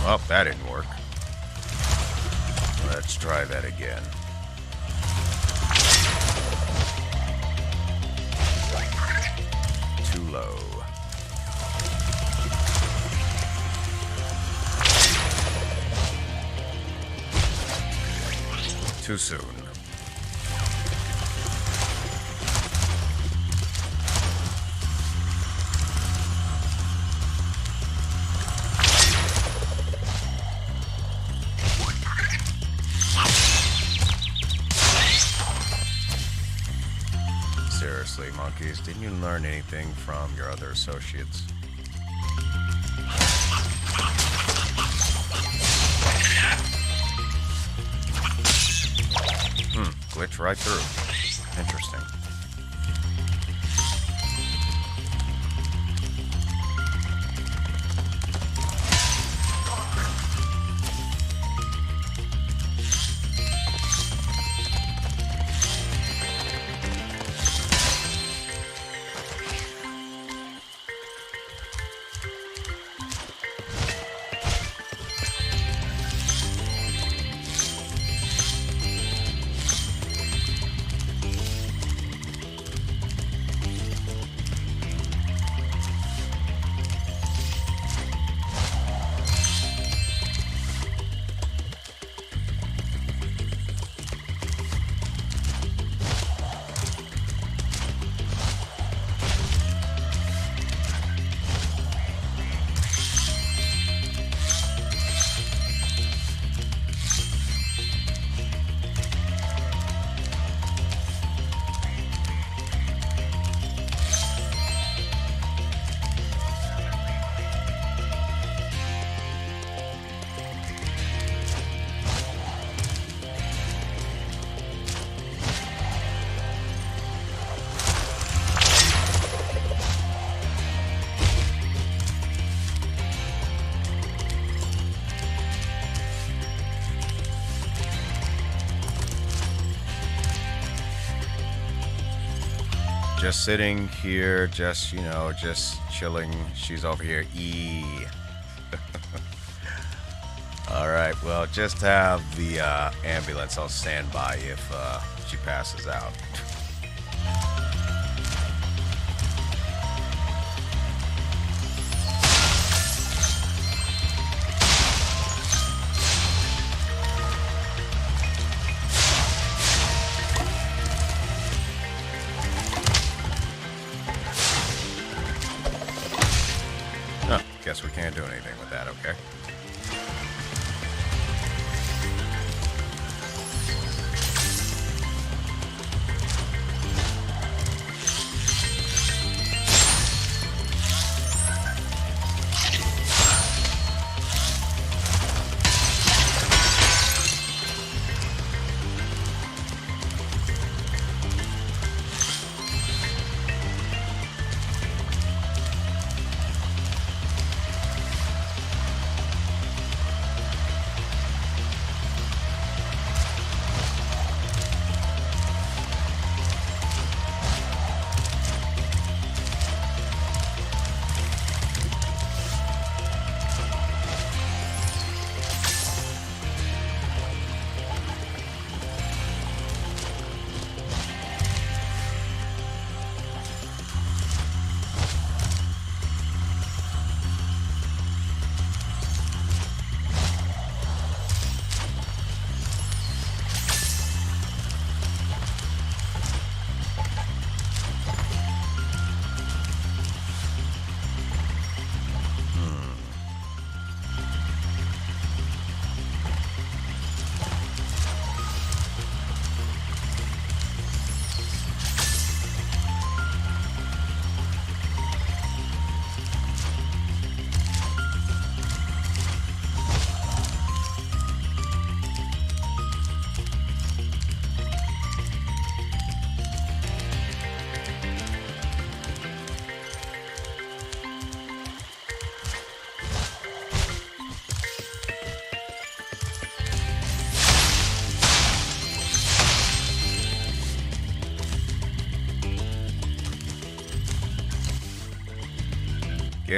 Well, that didn't work. Let's try that again. Too low. Too soon. Seriously, monkeys, didn't you learn anything from your other associates? Glitch right through. Interesting. Just sitting here, just, you know, just chilling. She's over here. Alright, well, just have the ambulance on standby if she passes out. Guess we can't do anything with that, okay?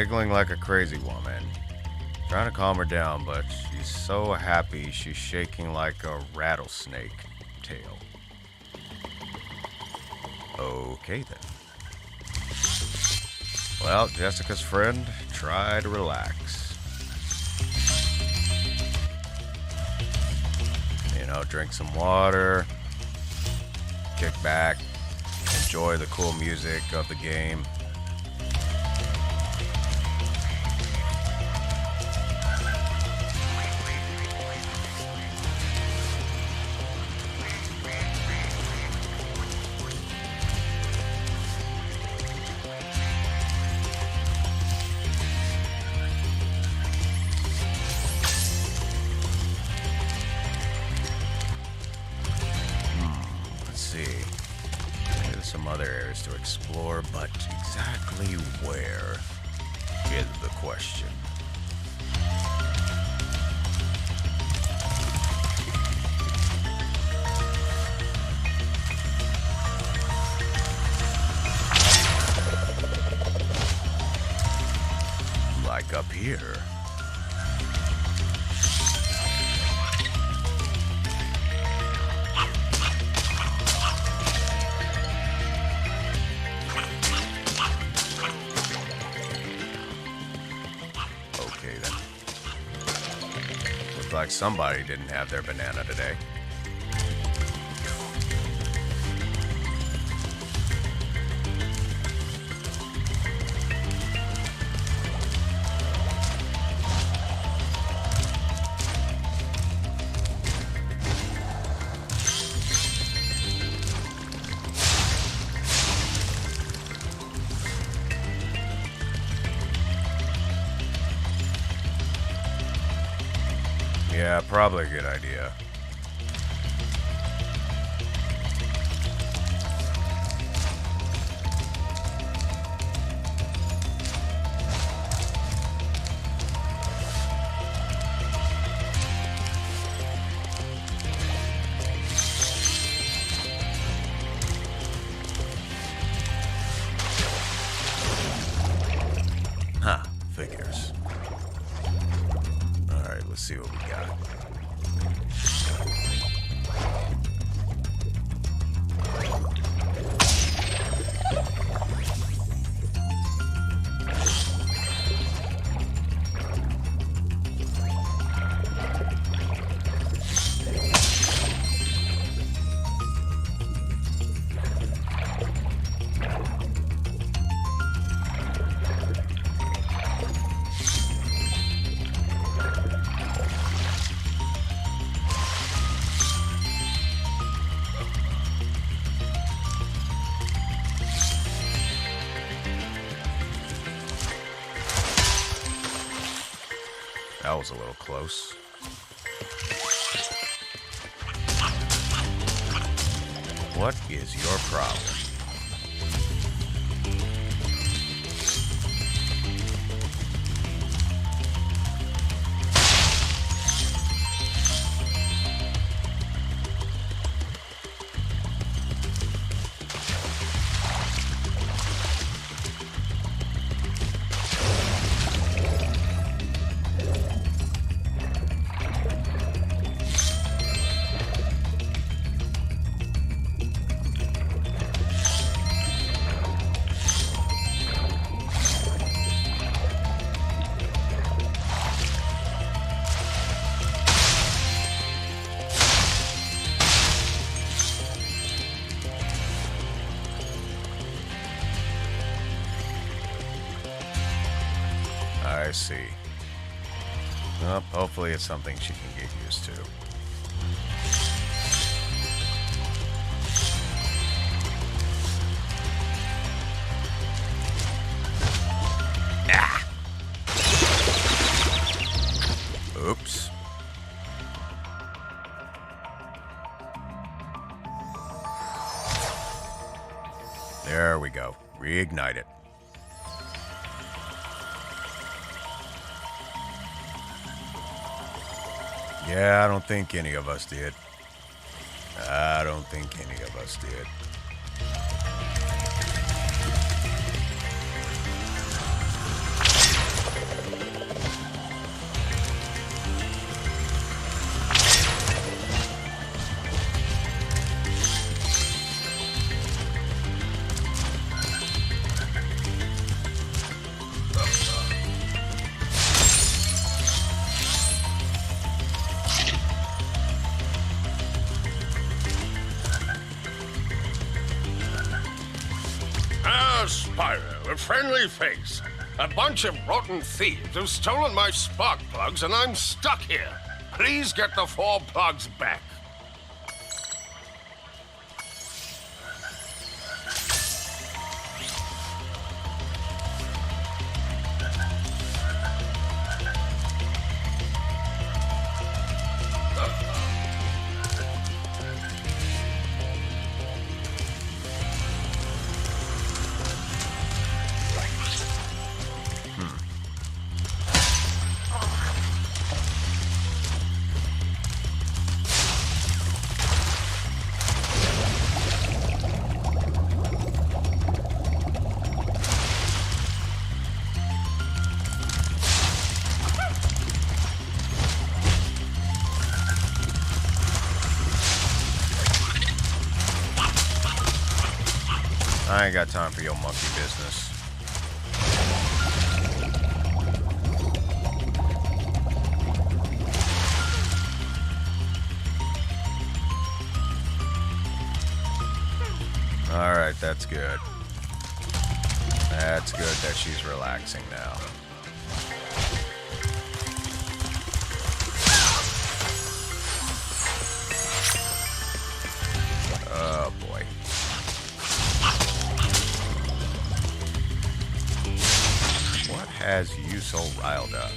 giggling like a crazy woman. Trying to calm her down, but she's so happy she's shaking like a rattlesnake tail. Okay then. Well, Jessica's friend, try to relax. You know, drink some water, kick back, enjoy the cool music of the game. Some other areas to explore, but exactly where is the question. Like up here. Like somebody didn't have their banana today. Yeah, probably a good idea. Huh, figures. Alright, let's see what we got. That was a little close. What is your problem? I see. Well, hopefully it's something she can get used to. Ah! Oops. There we go. Reignite it. Yeah, I don't think any of us did. I don't think any of us did. a friendly face. A bunch of rotten thieves have stolen my spark plugs and I'm stuck here. Please get the 4 plugs back. I ain't got time for your monkey business. Alright, that's good. That's good that she's relaxing now. Oh boy. What has you so riled up?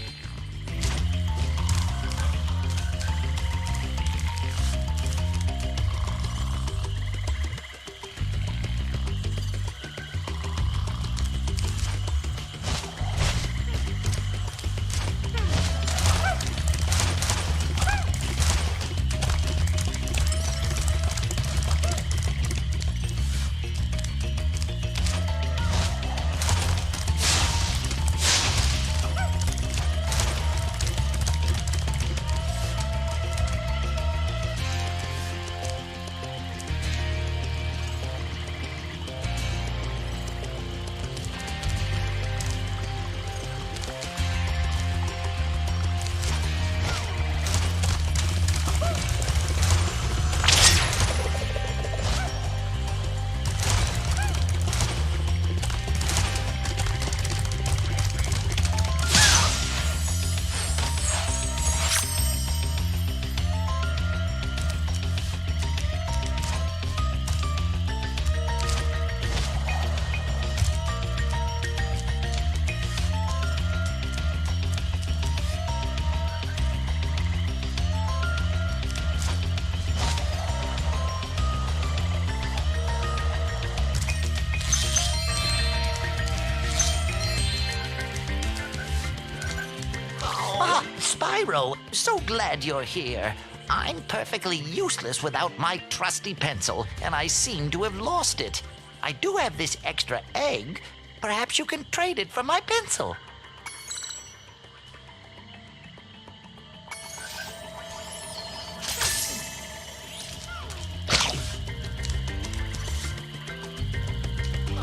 Spyro, so glad you're here. I'm perfectly useless without my trusty pencil, and I seem to have lost it. I do have this extra egg. Perhaps you can trade it for my pencil.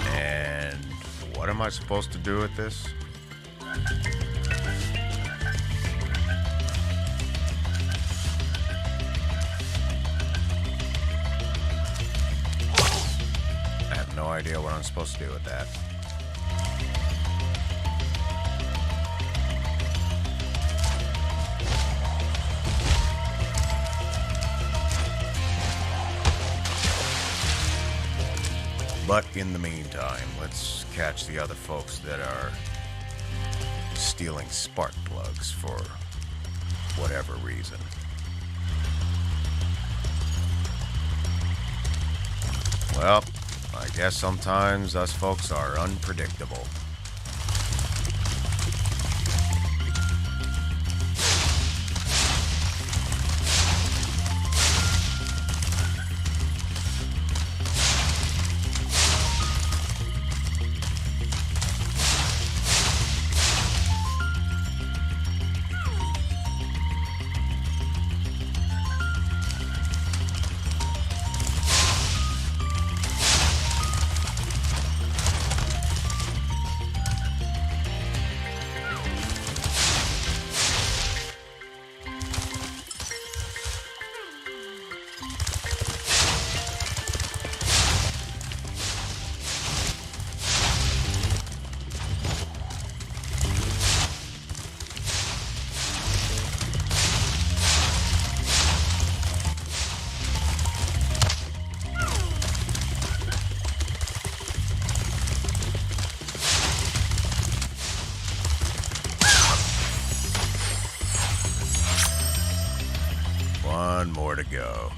And what am I supposed to do with this? I have no idea what I'm supposed to do with that. But in the meantime, let's catch the other folks that are stealing spark plugs for whatever reason. Well, I guess sometimes us folks are unpredictable. one more to go.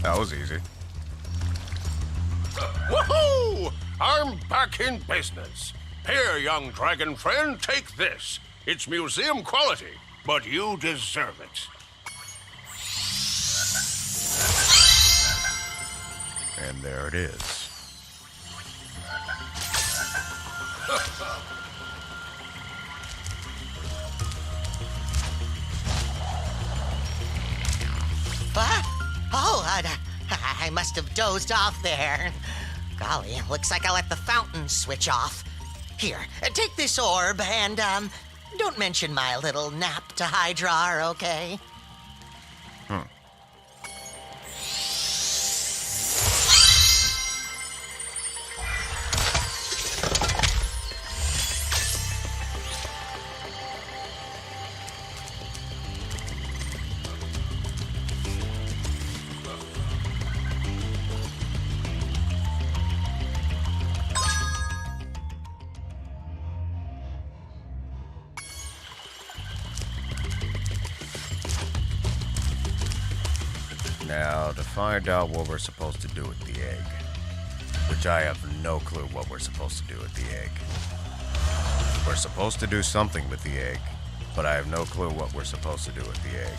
That was easy. Woohoo! I'm back in business. Here, young dragon friend, take this. It's museum quality, but you deserve it. And there it is. What? Oh, I must have dozed off there. Golly, looks like I let the fountain switch off. Here, take this orb and, don't mention my little nap to Hydra, okay? Now, to find out what we're supposed to do with the egg, which I have no clue what we're supposed to do with the egg. We're supposed to do something with the egg, but I have no clue what we're supposed to do with the egg.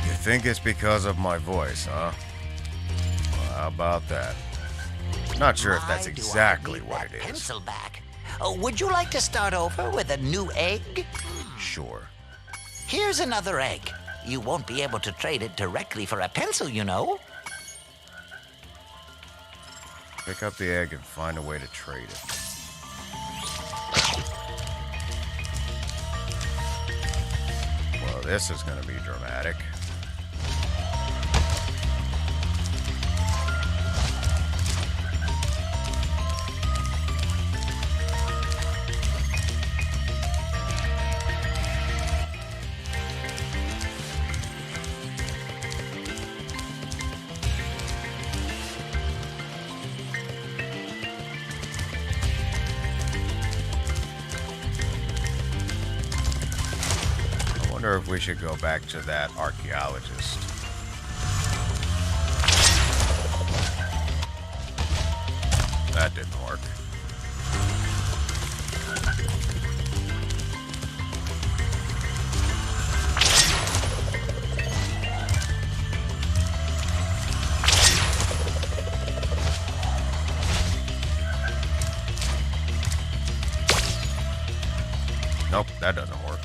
You think it's because of my voice, huh? Well, how about that? Not sure if that's exactly what it is. Pencil back. Would you like to start over with a new egg? Sure. Here's another egg. You won't be able to trade it directly for a pencil, you know. Pick up the egg and find a way to trade it. Well, this is gonna be dramatic. I wonder if we should go back to that archaeologist. That didn't work. Nope, that doesn't work.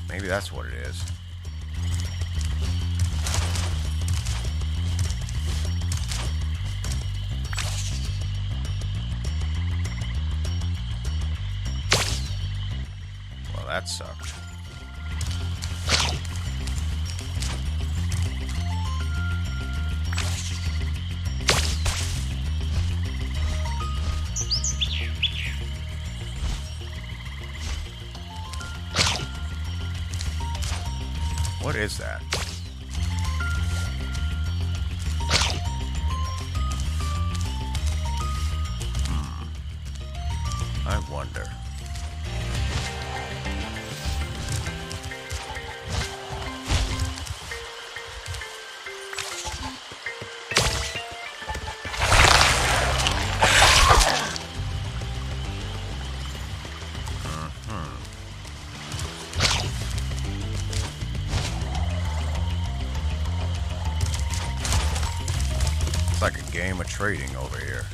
Maybe that's what it is. Well, that sucked. What is that? I wonder. It's like a game of trading over here.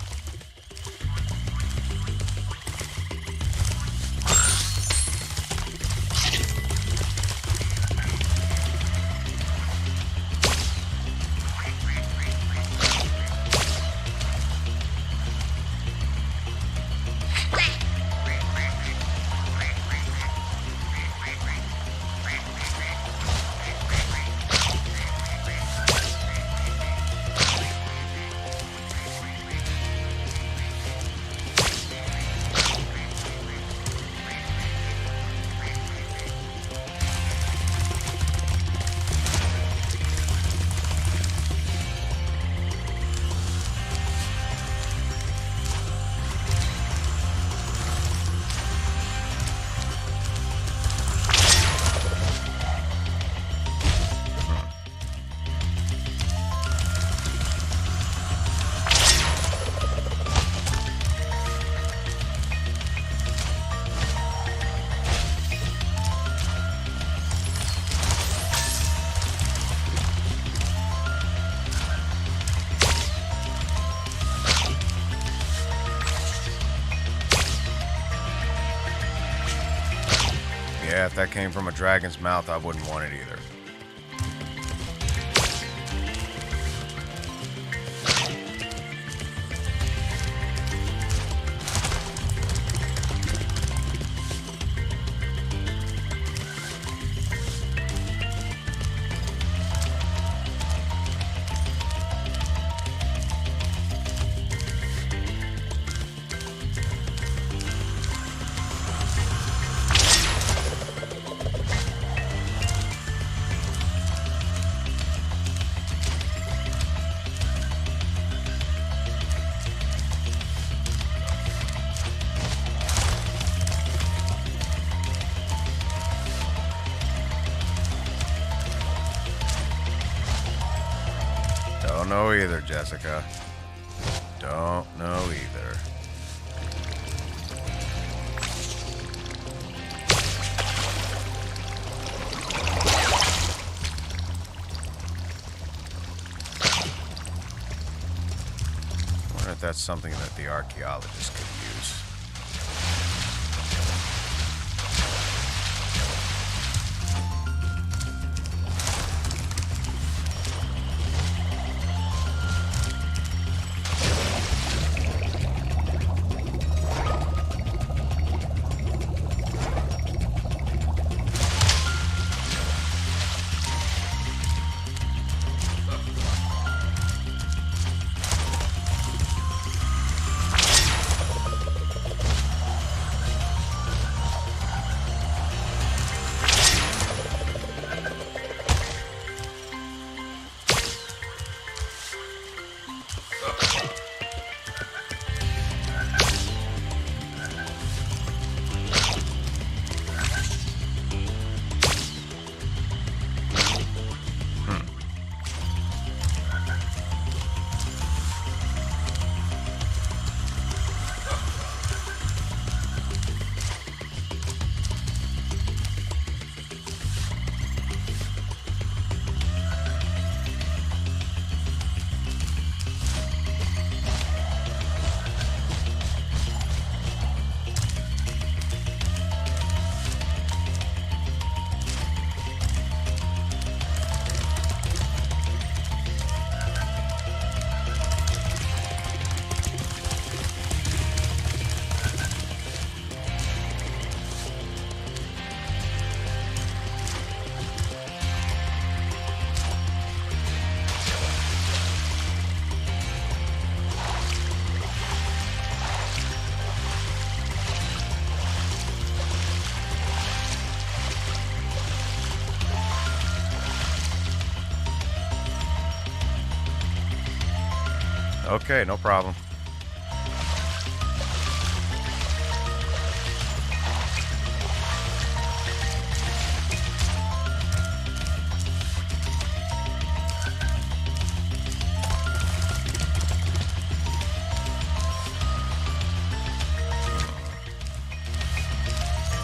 Yeah, if that came from a dragon's mouth, I wouldn't want it either. Don't know either, Jessica. Don't know either. Wonder if that's something that the archaeologists could use. Okay, no problem.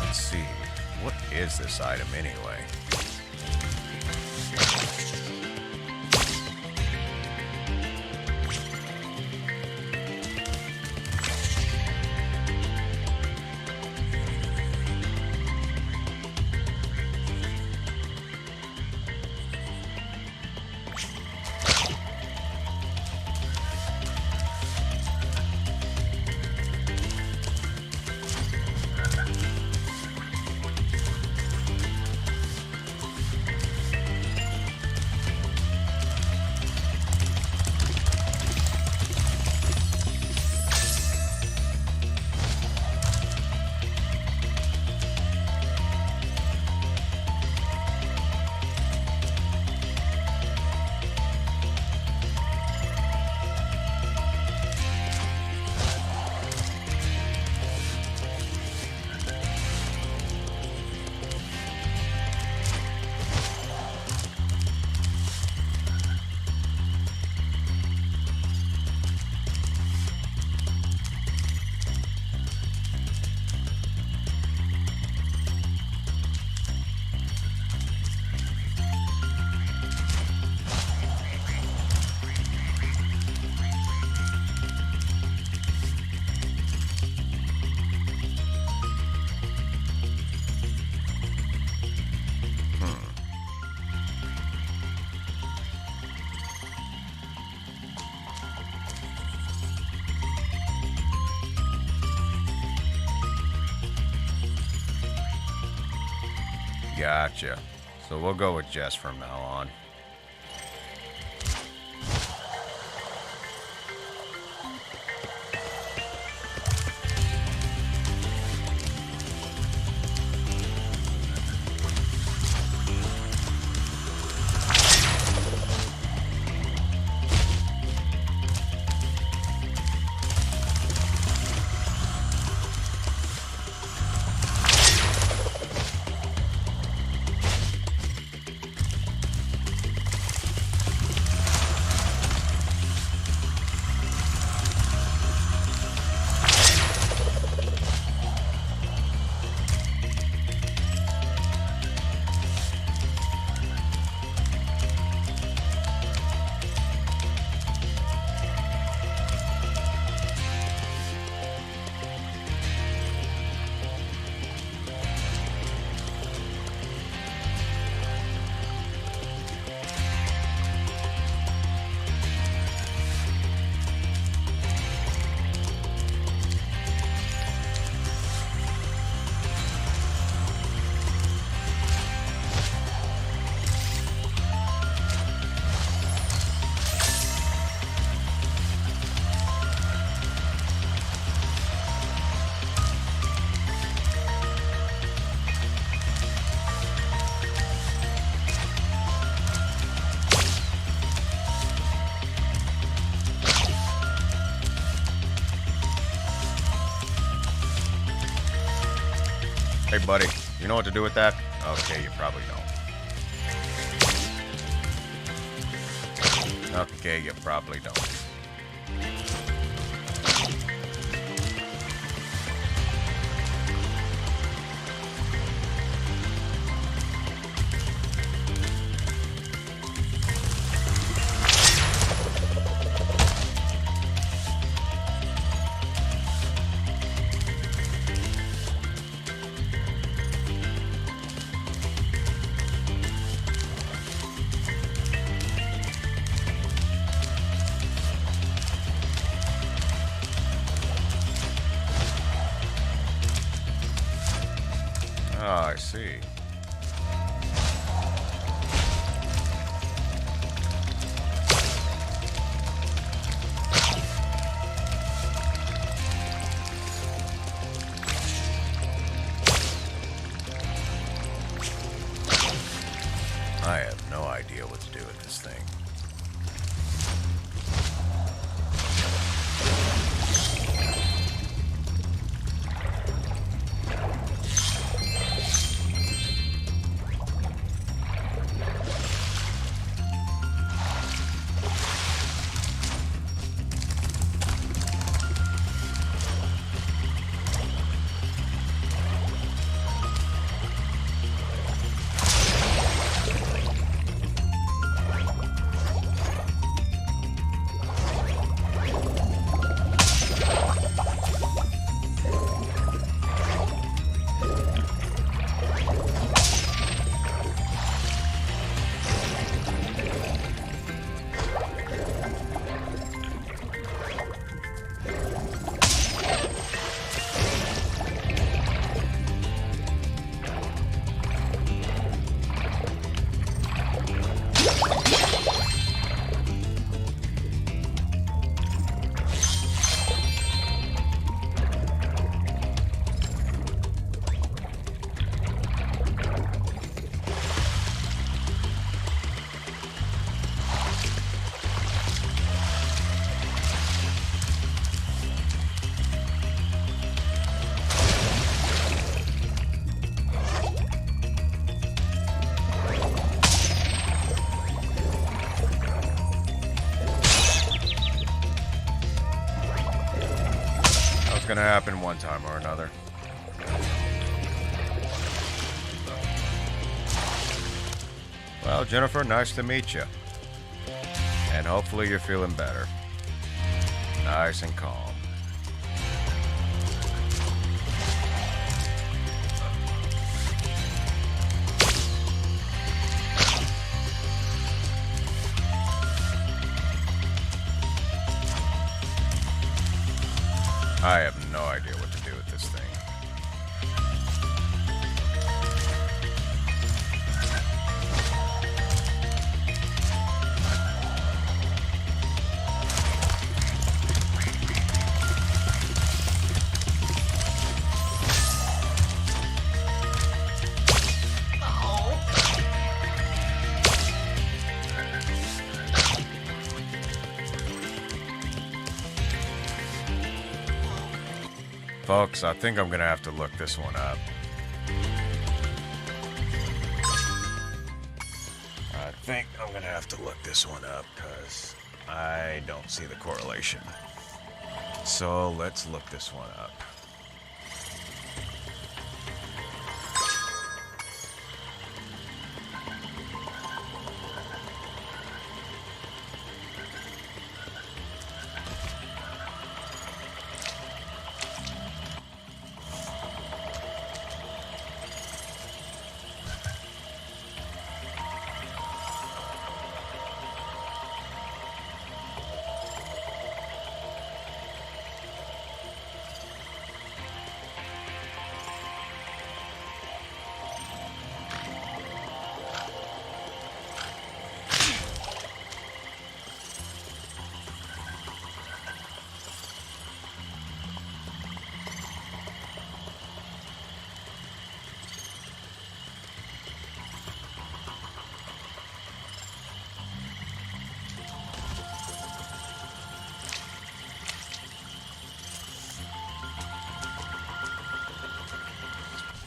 Let's see. What is this item anyway? Gotcha. So we'll go with Jess from now on. Hey, buddy, you know what to do with that? Okay, you probably don't. Okay, you probably don't. Ah, I see. I have no idea what to do with this thing. happen one time or another. Well, Jennifer, nice to meet you. And hopefully you're feeling better. Nice and calm. I have no idea what to do with this thing. Folks, I think I'm gonna have to look this one up. I think I'm gonna have to look this one up because I don't see the correlation. So let's look this one up.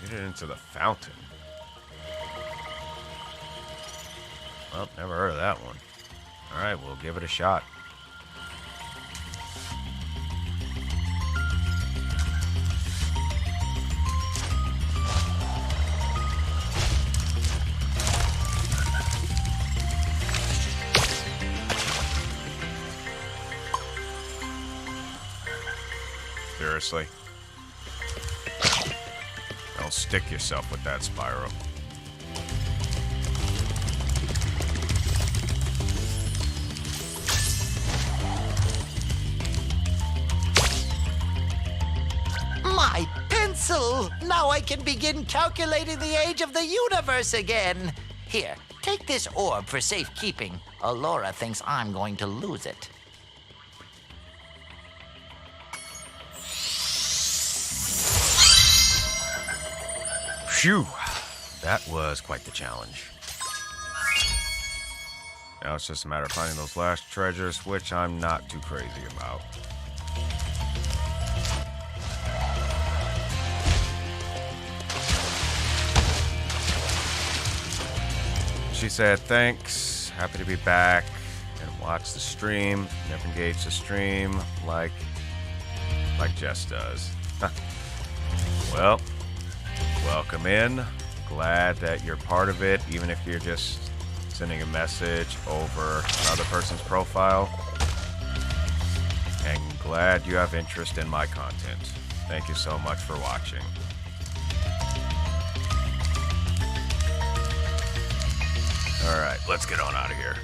Get it into the fountain. Well, never heard of that one. Alright, we'll give it a shot. Seriously? Don't stick yourself with that, Spyro. My pencil! Now I can begin calculating the age of the universe again. Here, take this orb for safekeeping. Allura thinks I'm going to lose it. Phew! That was quite the challenge. Now it's just a matter of finding those last treasures, which I'm not too crazy about. She said, thanks, happy to be back, and watch the stream. Never engage the stream like Jess does. Well, welcome in. Glad that you're part of it, even if you're just sending a message over another person's profile. And glad you have interest in my content. Thank you so much for watching. All right, let's get on out of here.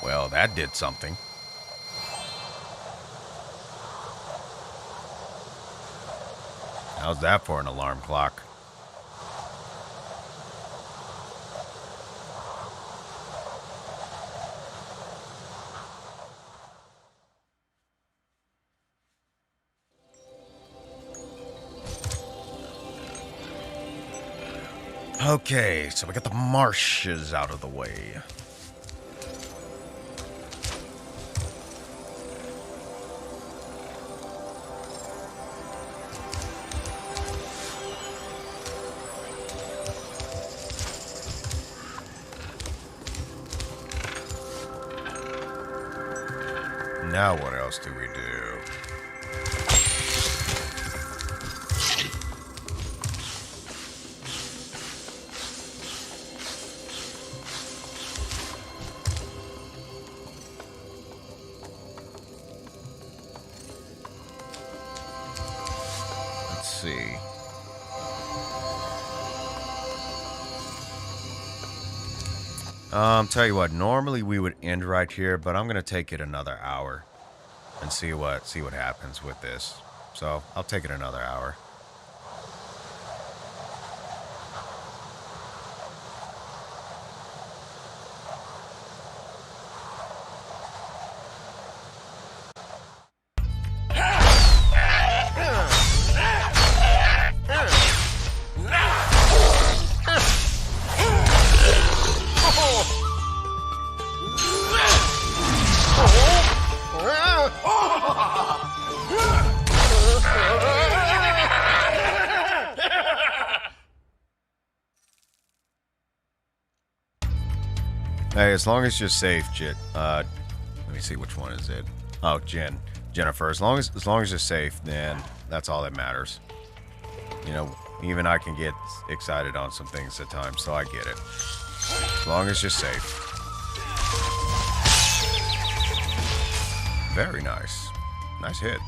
Well, that did something. How's that for an alarm clock? Okay, so we got the marshes out of the way. Now what else do we do? Let's see. Tell you what, normally we would end right here, but I'm gonna take it another hour and see what happens with this. So I'll take it another hour. Hey, as long as you're safe, Jit. Let me see, which one is it? Oh, Jennifer. As long as you're safe, then that's all that matters. You know, even I can get excited on some things at times, so I get it. As long as you're safe. Very nice. Nice hit.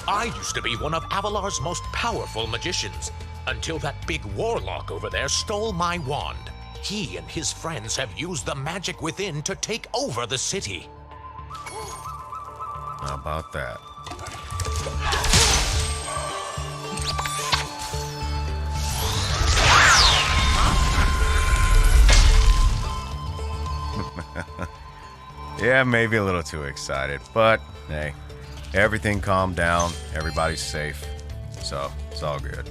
I used to be one of Avalar's most powerful magicians, until that big warlock over there stole my wand. He and his friends have used the magic within to take over the city. How about that? Yeah, maybe a little too excited, but hey. Everything calmed down, everybody's safe, so it's all good.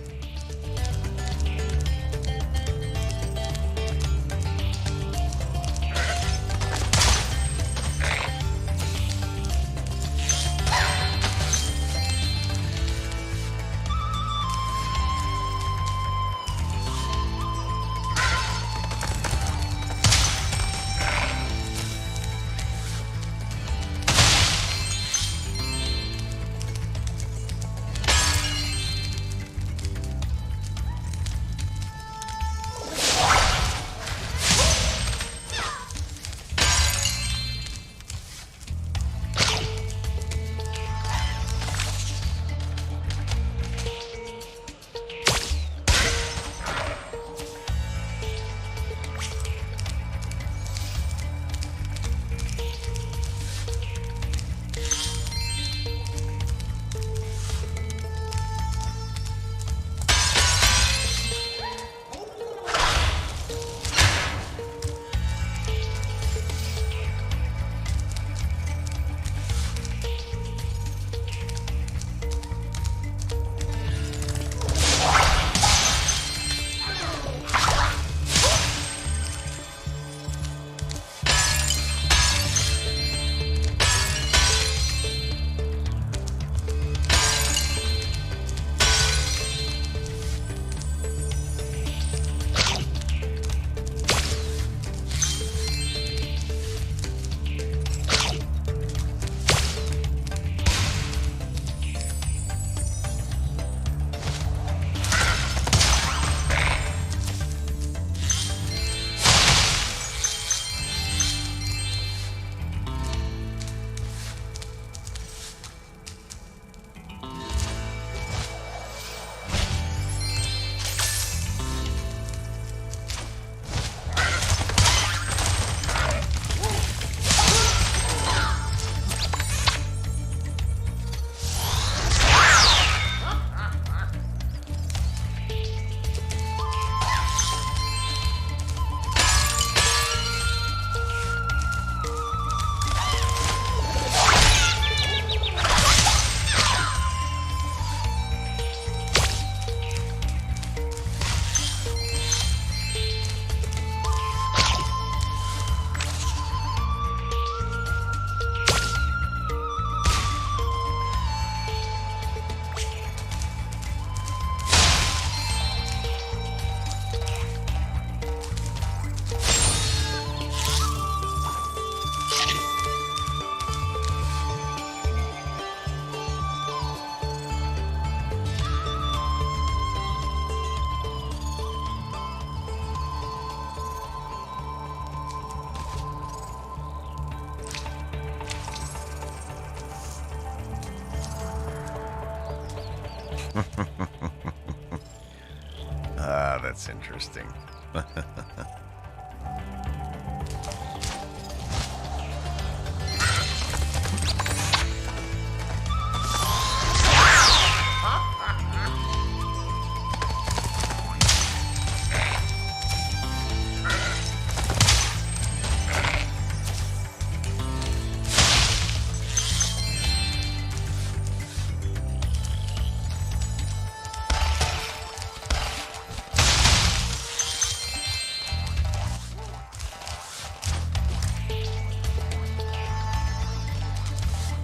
Ah, that's interesting.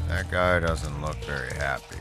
That guy doesn't look very happy.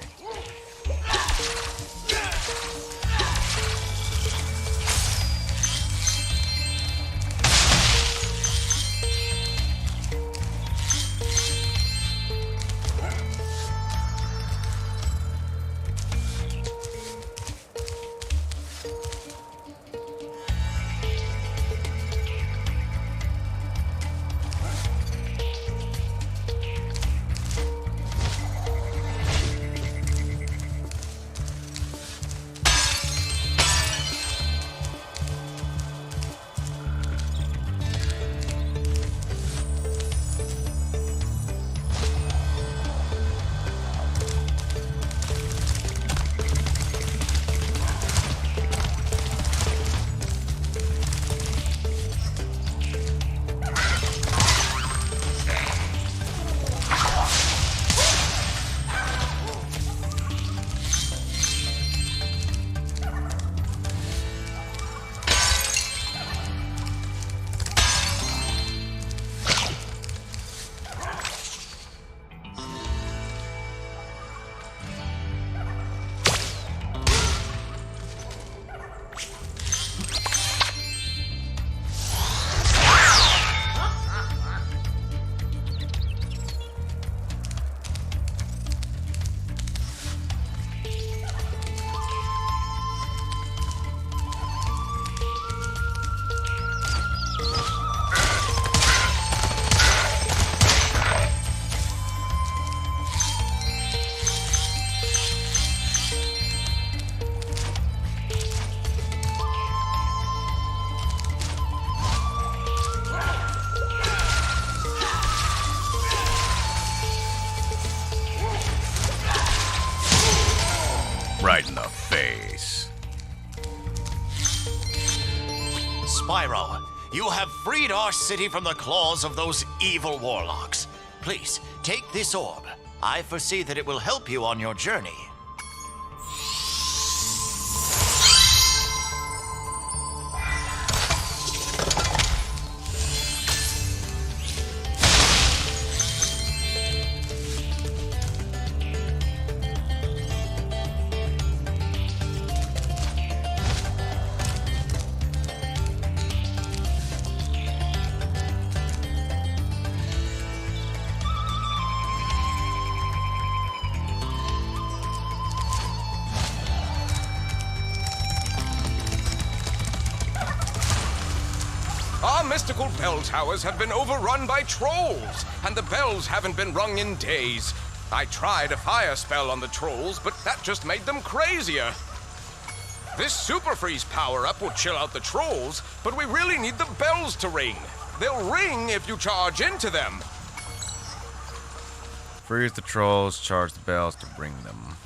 Right in the face. Spyro, you have freed our city from the claws of those evil warlocks. Please, take this orb. I foresee that it will help you on your journey. Our mystical bell towers have been overrun by trolls, and the bells haven't been rung in days. I tried a fire spell on the trolls, but that just made them crazier. This Super Freeze power-up will chill out the trolls, but we really need the bells to ring. They'll ring if you charge into them. Freeze the trolls, charge the bells to bring them.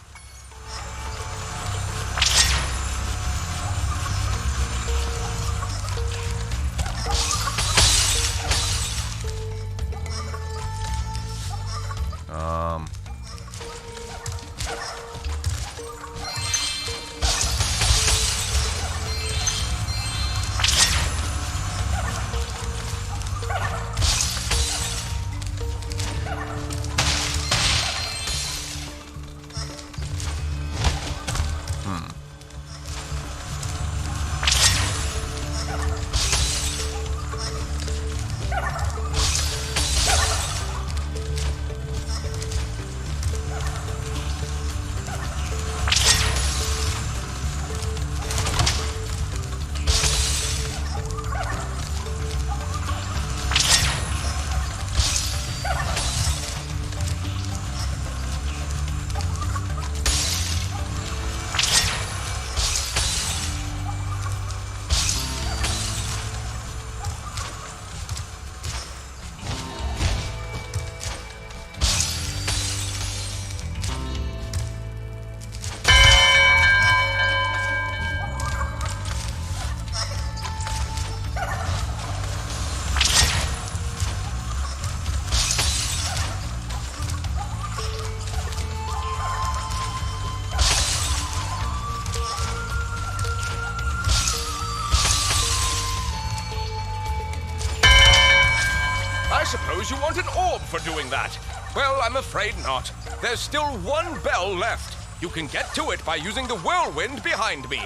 suppose you want an orb for doing that. Well, I'm afraid not. There's still one bell left. You can get to it by using the whirlwind behind me.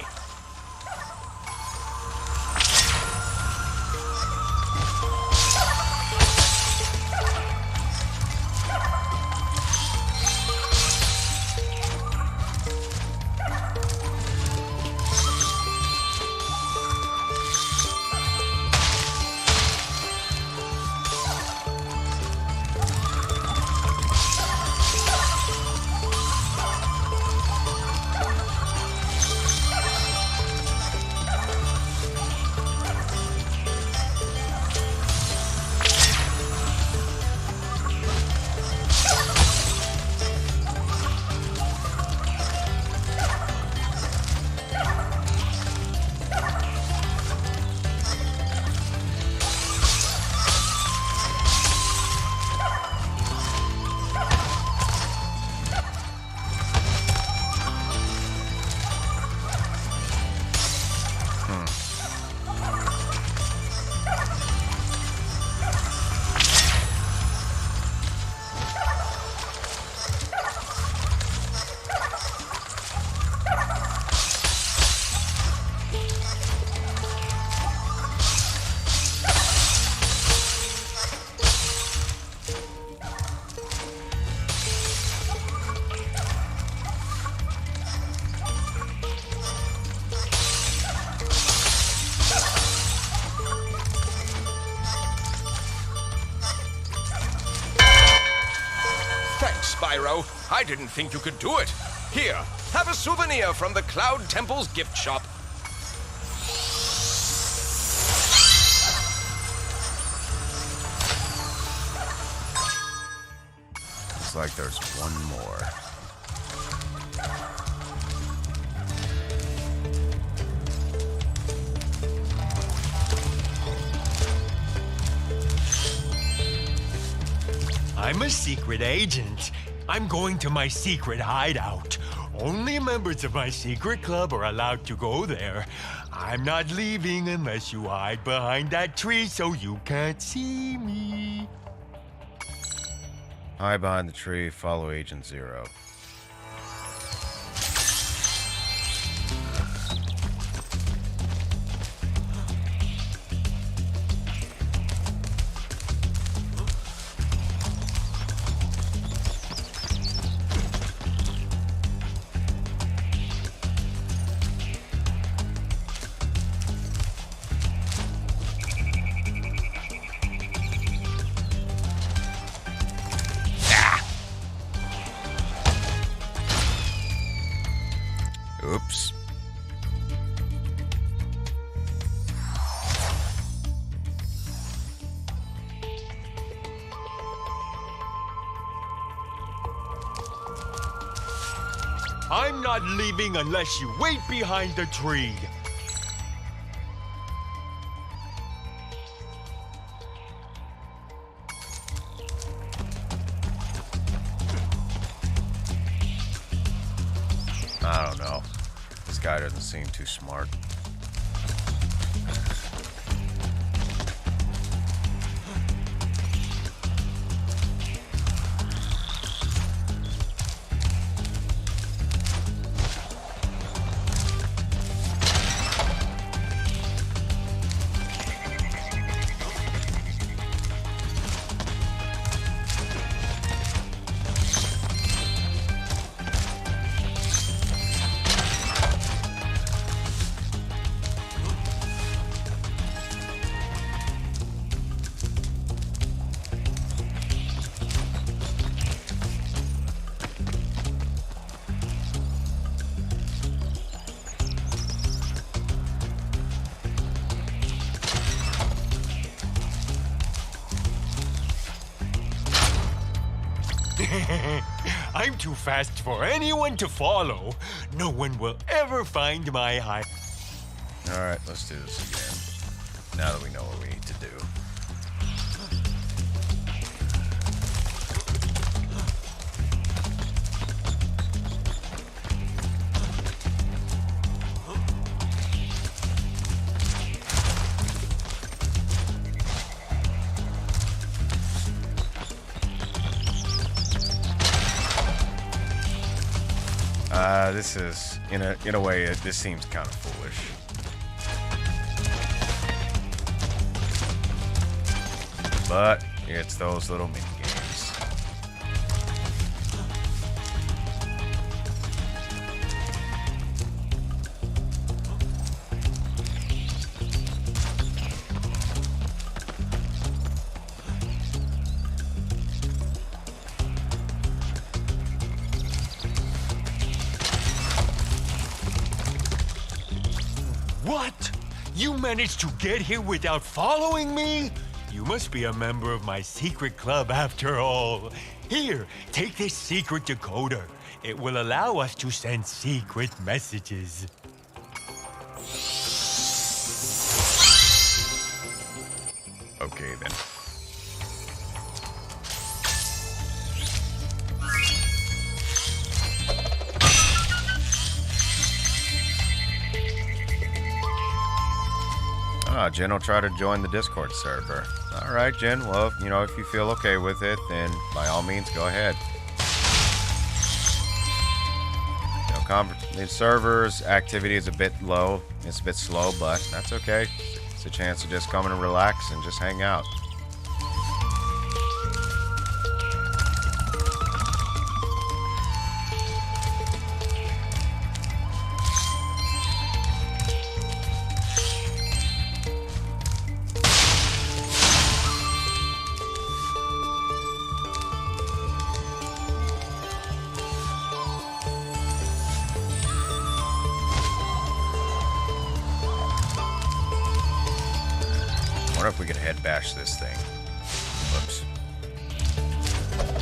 Spyro. I didn't think you could do it. Here, have a souvenir from the Cloud Temple's gift shop. Looks like there's one more. I'm a secret agent. I'm going to my secret hideout. Only members of my secret club are allowed to go there. I'm not leaving unless you hide behind that tree so you can't see me. Hide behind the tree, follow Agent Zero. Oops. I'm not leaving unless you wait behind the tree. I don't know. This guy doesn't seem too smart. I'm too fast for anyone to follow. No one will ever find my hide. All right, let's do this again. Now that we know what we need to do. This is, in a way, this seems kind of foolish. But it's those little mini games. What? You managed to get here without following me? You must be a member of my secret club after all. Here, take this secret decoder. It will allow us to send secret messages. Okay, then. Jen will try to join the Discord server. All right, Jen. Well, if you feel okay with it, then by all means, go ahead. The server's activity is a bit low. It's a bit slow, but that's okay. It's a chance to just come in and relax and just hang out. If we could head bash this thing. Whoops.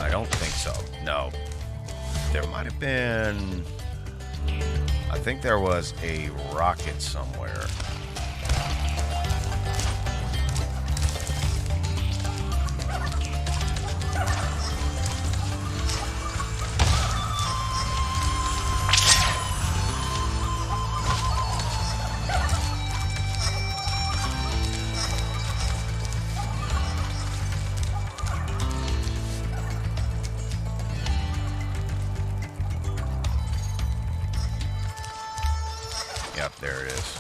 I don't think so. No. There might have been... I think there was a rocket somewhere. Yep, there it is.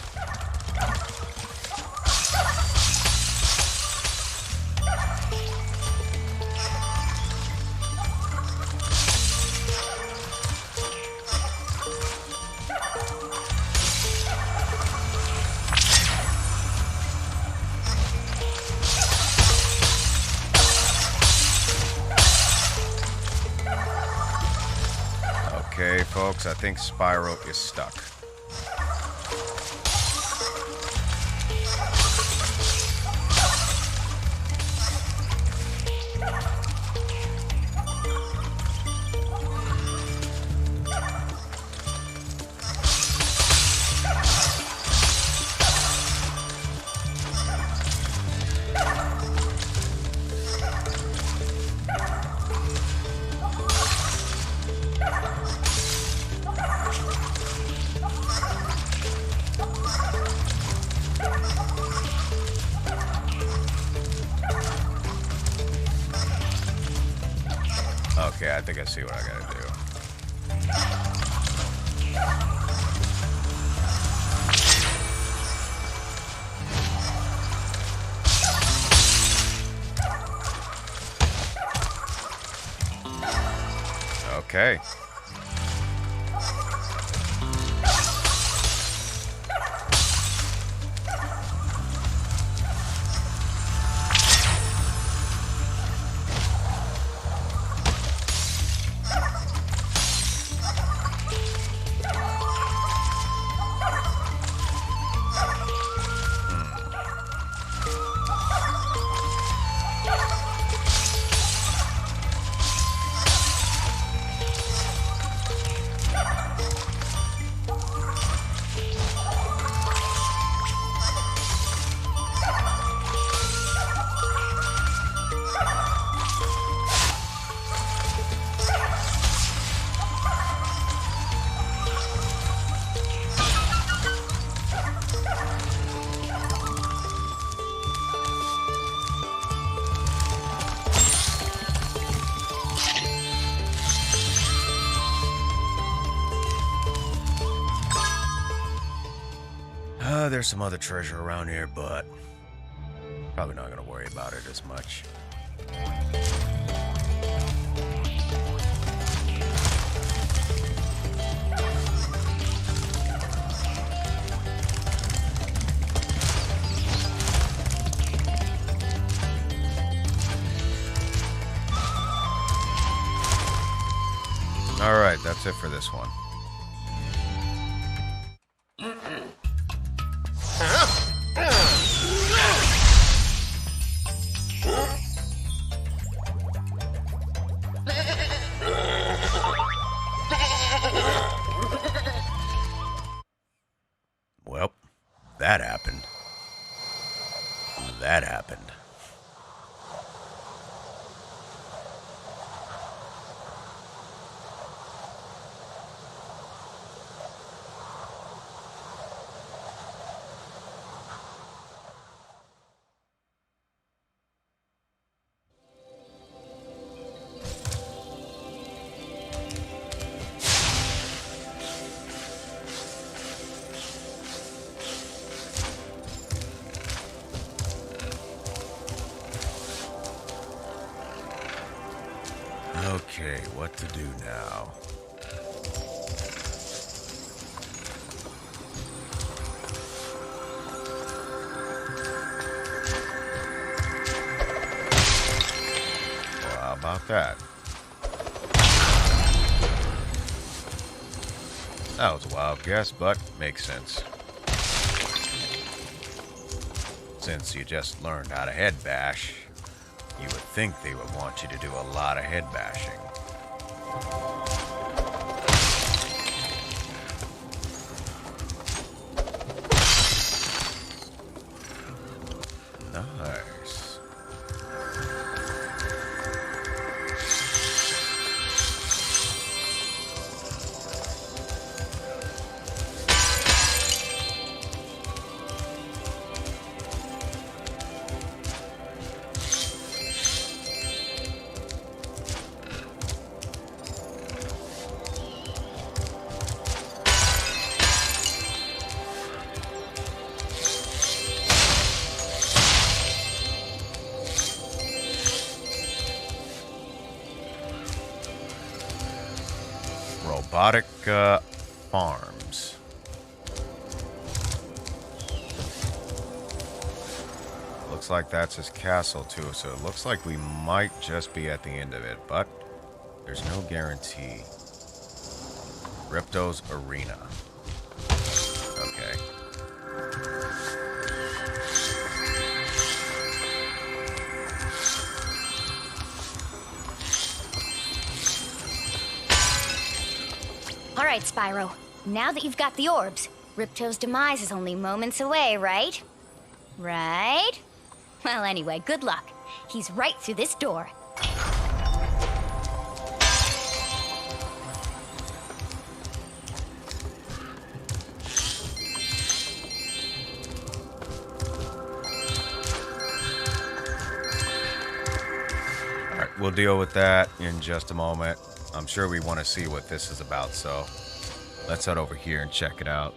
Okay, folks, I think Spyro is stuck. Okay, I think I see what I gotta do. Okay. there's some other treasure around here, but probably not gonna worry about it as much. Alright, that's it for this one. Well, that happened. That happened. Okay, what to do now? Well, how about that? That was a wild guess, but makes sense. Since you just learned how to head bash, you would think they would want you to do a lot of head bashing. Nice. Robotic farms. Looks like that's his castle too, so it looks like we might just be at the end of it, but there's no guarantee. Ripto's Arena. Okay. All right, Spyro. Now that you've got the orbs, Ripto's demise is only moments away, right? Right? Well, anyway, good luck. He's right through this door. All right, we'll deal with that in just a moment. I'm sure we want to see what this is about, so let's head over here and check it out.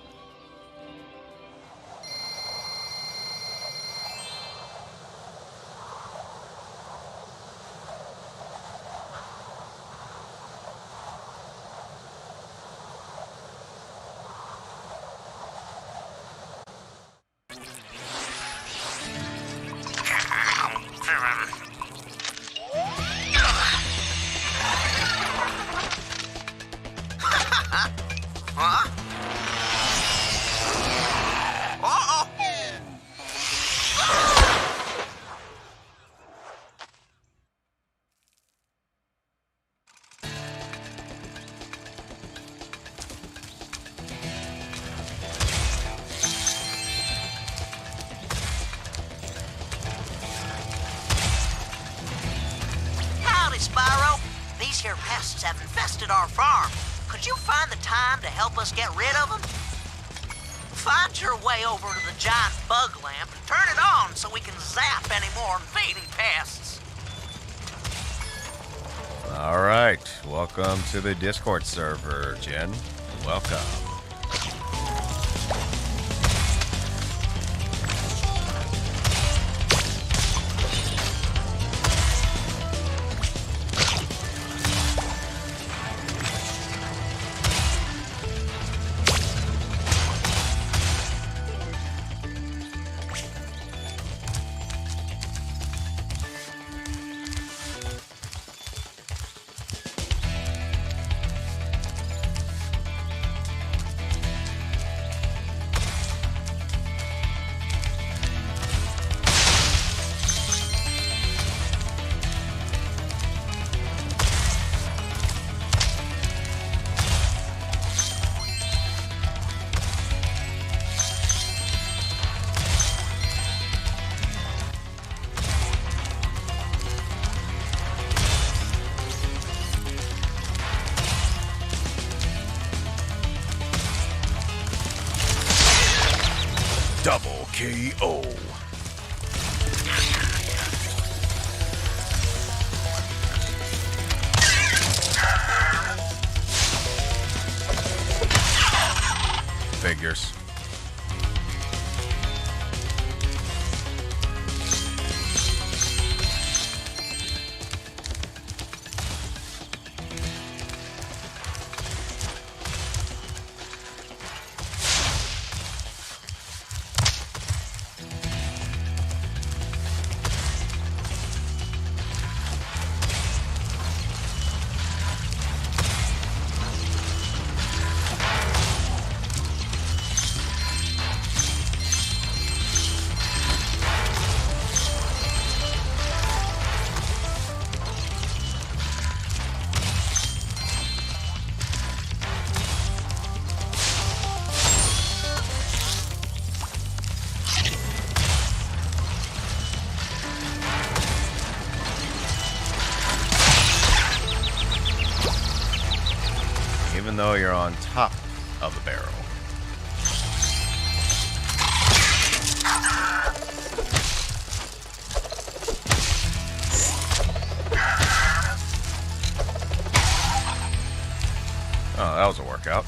Spyro, these here pests have infested our farm. Could you find the time to help us get rid of them? Find your way over to the giant bug lamp and turn it on so we can zap any more invading pests. All right, welcome to the Discord server, Jen. Welcome. KO. Figures. Even though you're on top of the barrel. Oh, that was a workout.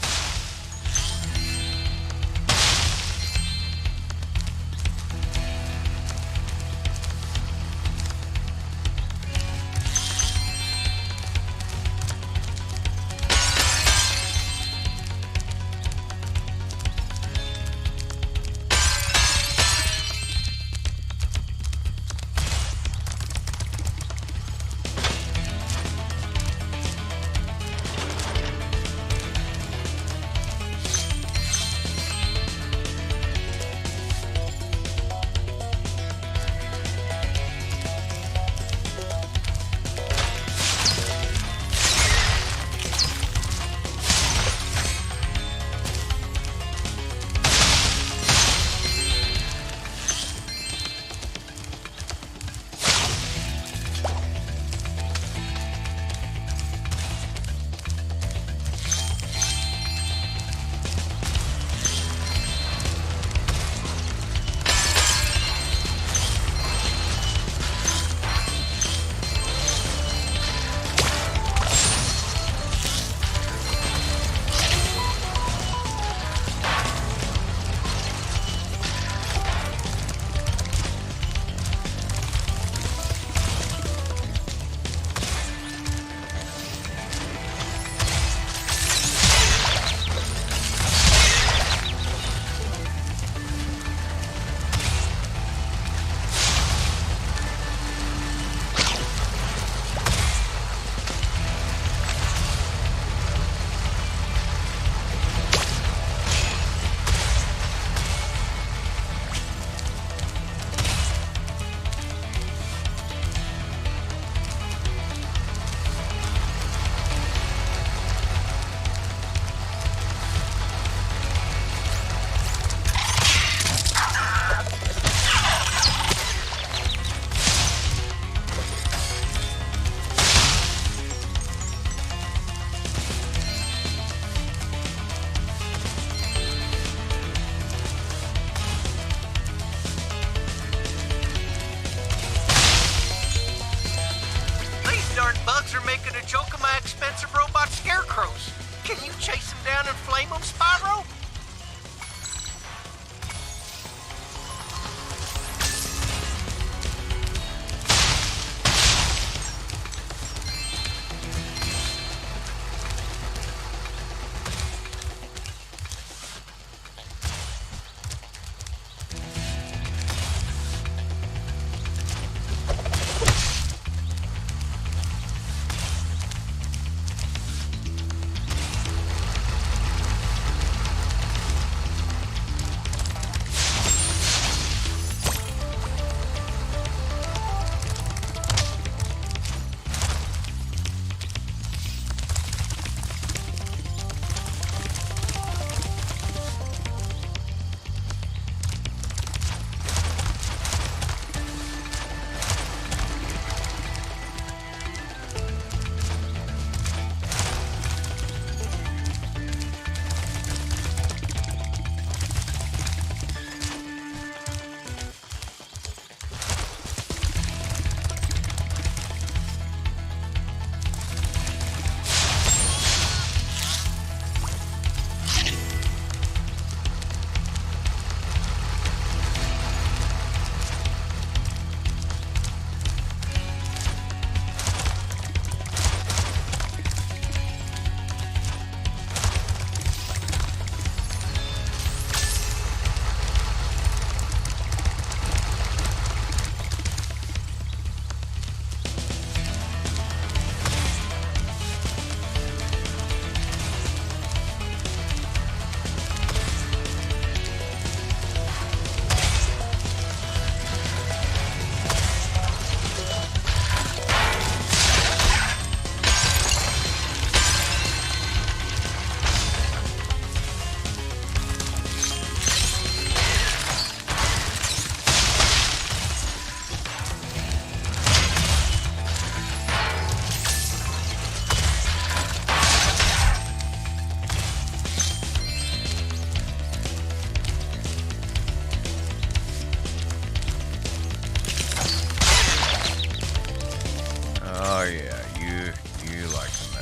Making a joke of my expensive robot scarecrows. Can you chase them down and flame them, Spyro?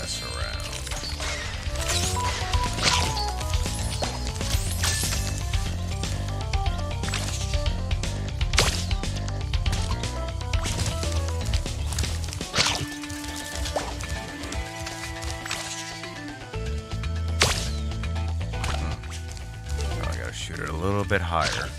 mess around. I gotta shoot it a little bit higher.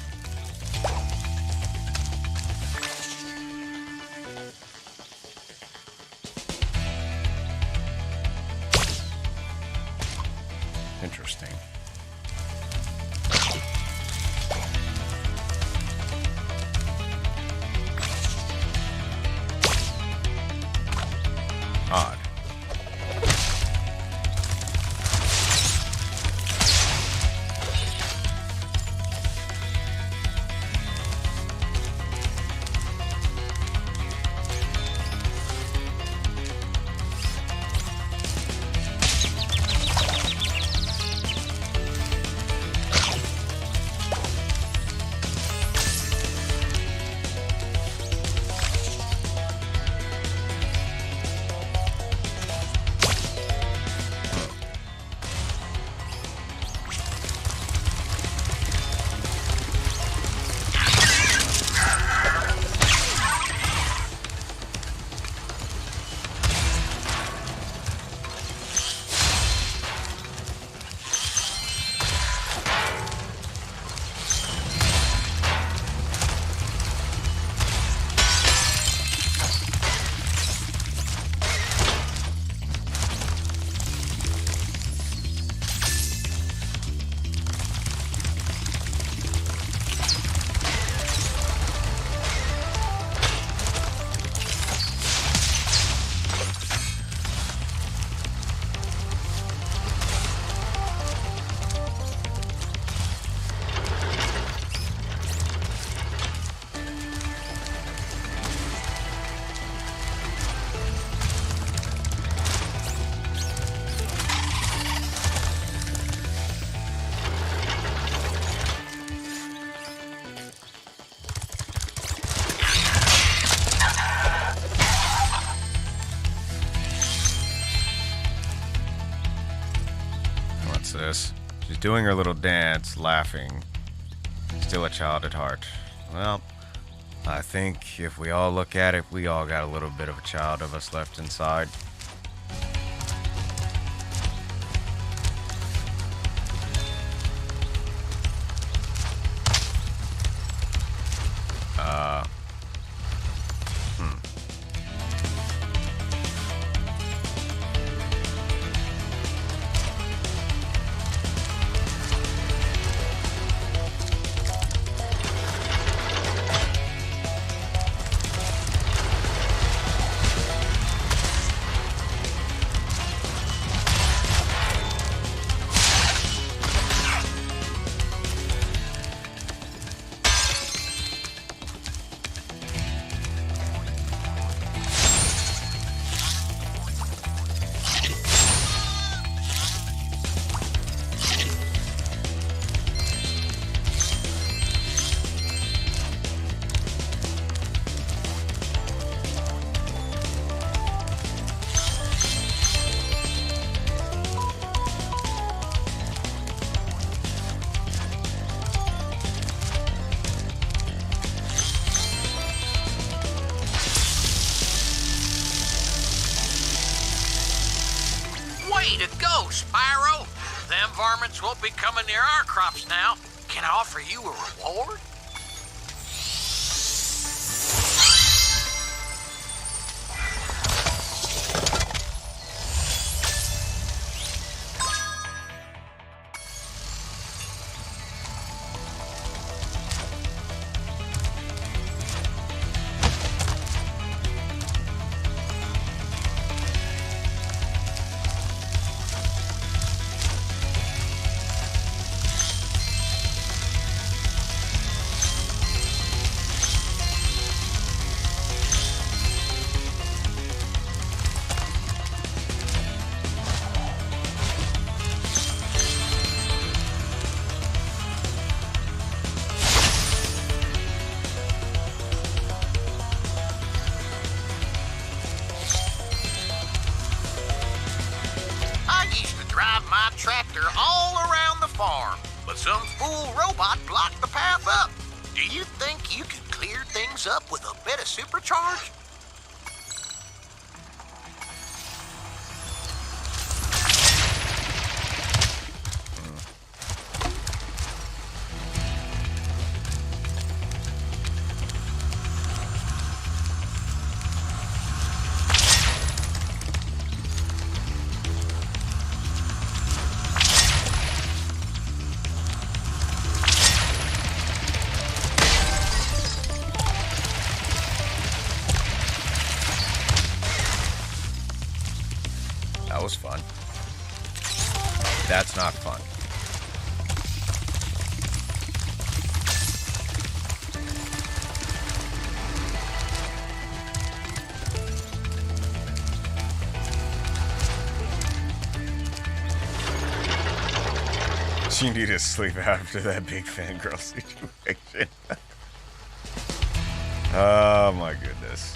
Interesting. Odd. This. She's doing her little dance, laughing. Still a child at heart. Well, I think if we all look at it, we all got a little bit of a child of us left inside. Way to go, Spyro! Them varmints won't be coming near our crops now. Can I offer you a reward? my tractor all around the farm, but some fool robot blocked the path up. Do you think you could clear things up with a bit of supercharge? That was fun. That's not fun. You need to sleep after that big fangirl situation. Oh my goodness.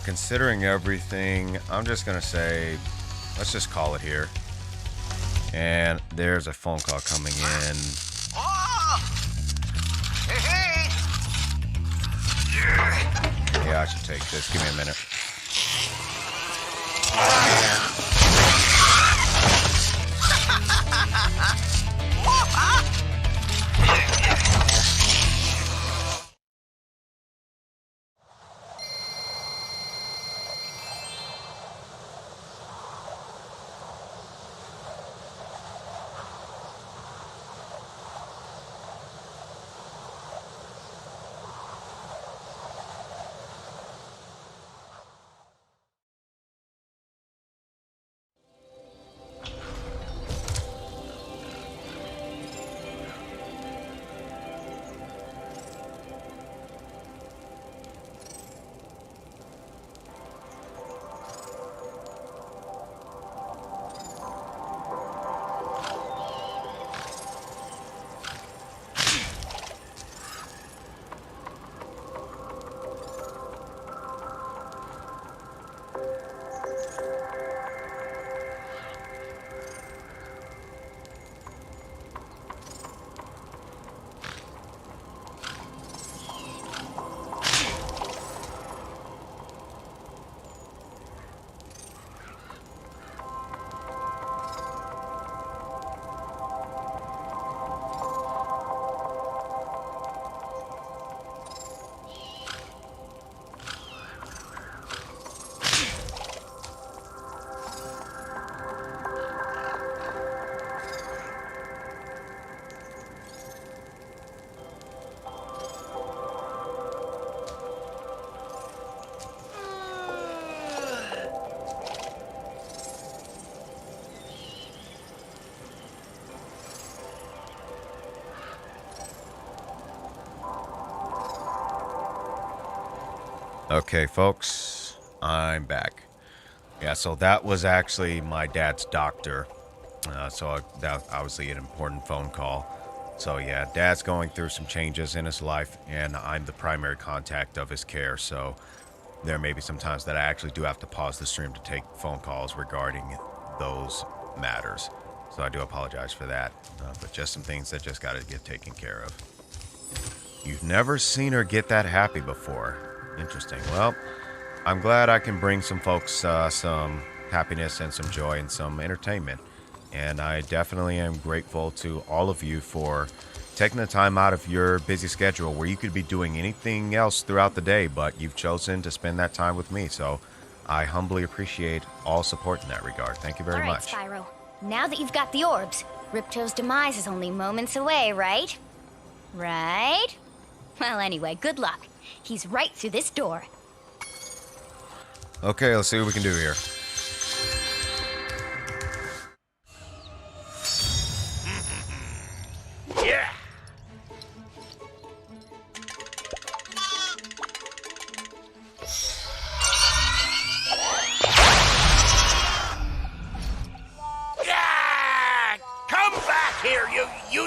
Considering everything, I'm just gonna say, let's just call it here. And there's a phone call coming in. Oh! Hey, hey! Yeah, I should take this. Give me a minute. Okay, folks, I'm back. Yeah, so that was actually my dad's doctor. That obviously an important phone call. So yeah, Dad's going through some changes in his life, and I'm the primary contact of his care. So there may be some times that I actually do have to pause the stream to take phone calls regarding those matters. So I do apologize for that, but just some things that just got to get taken care of. You've never seen her get that happy before. Interesting. Well, I'm glad I can bring some folks some happiness and some joy and some entertainment. And I definitely am grateful to all of you for taking the time out of your busy schedule where you could be doing anything else throughout the day, but you've chosen to spend that time with me. So I humbly appreciate all support in that regard. Thank you very much. All right, Spyro. Now that you've got the orbs, Ripto's demise is only moments away, right? Right? Well, anyway, good luck. He's right through this door. Okay, let's see what we can do here. Yeah! Yeah!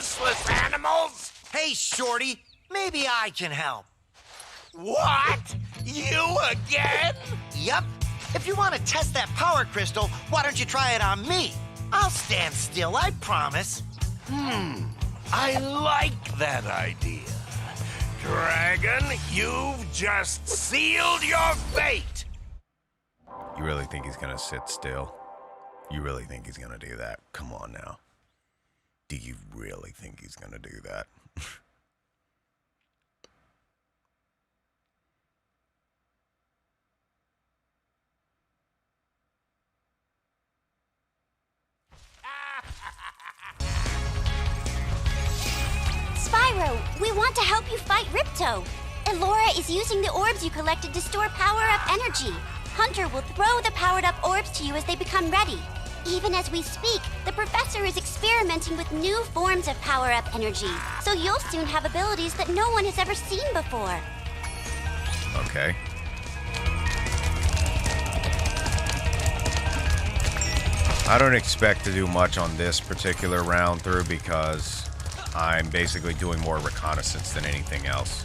useless animals! Hey, Shorty, maybe I can help. What? You again? Yup. If you want to test that power crystal, why don't you try it on me? I'll stand still, I promise. I like that idea. Dragon, you've just sealed your fate! You really think he's gonna sit still? You really think he's gonna do that? Come on now. Do you really think he's gonna do that? Spyro, we want to help you fight Ripto. Elora is using the orbs you collected to store power-up energy. Hunter will throw the powered-up orbs to you as they become ready. Even as we speak, the professor is experimenting with new forms of power-up energy, so you'll soon have abilities that no one has ever seen before. Okay. I don't expect to do much on this particular round through because I'm basically doing more reconnaissance than anything else.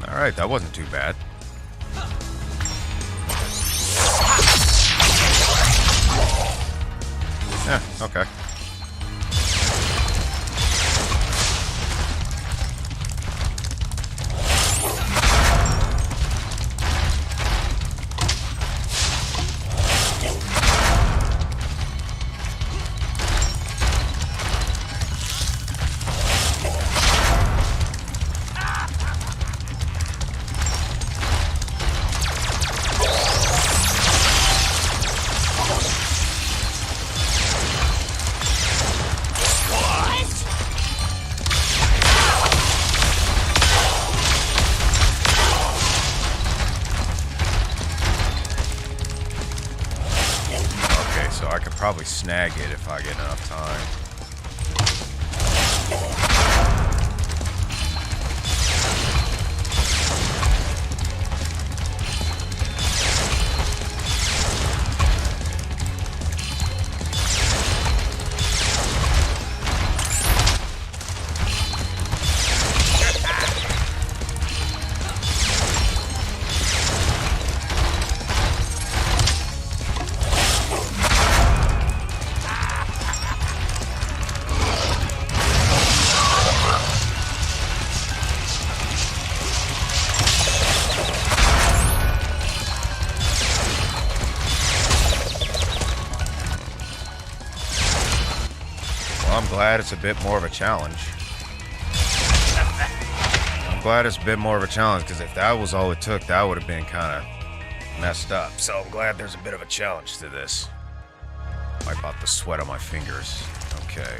Alright, that wasn't too bad. Yeah, okay. Probably snag it if I get enough time. I'm glad it's a bit more of a challenge. I'm glad it's a bit more of a challenge, because if that was all it took, that would have been kind of messed up. So I'm glad there's a bit of a challenge to this. Wipe out the sweat on my fingers. Okay.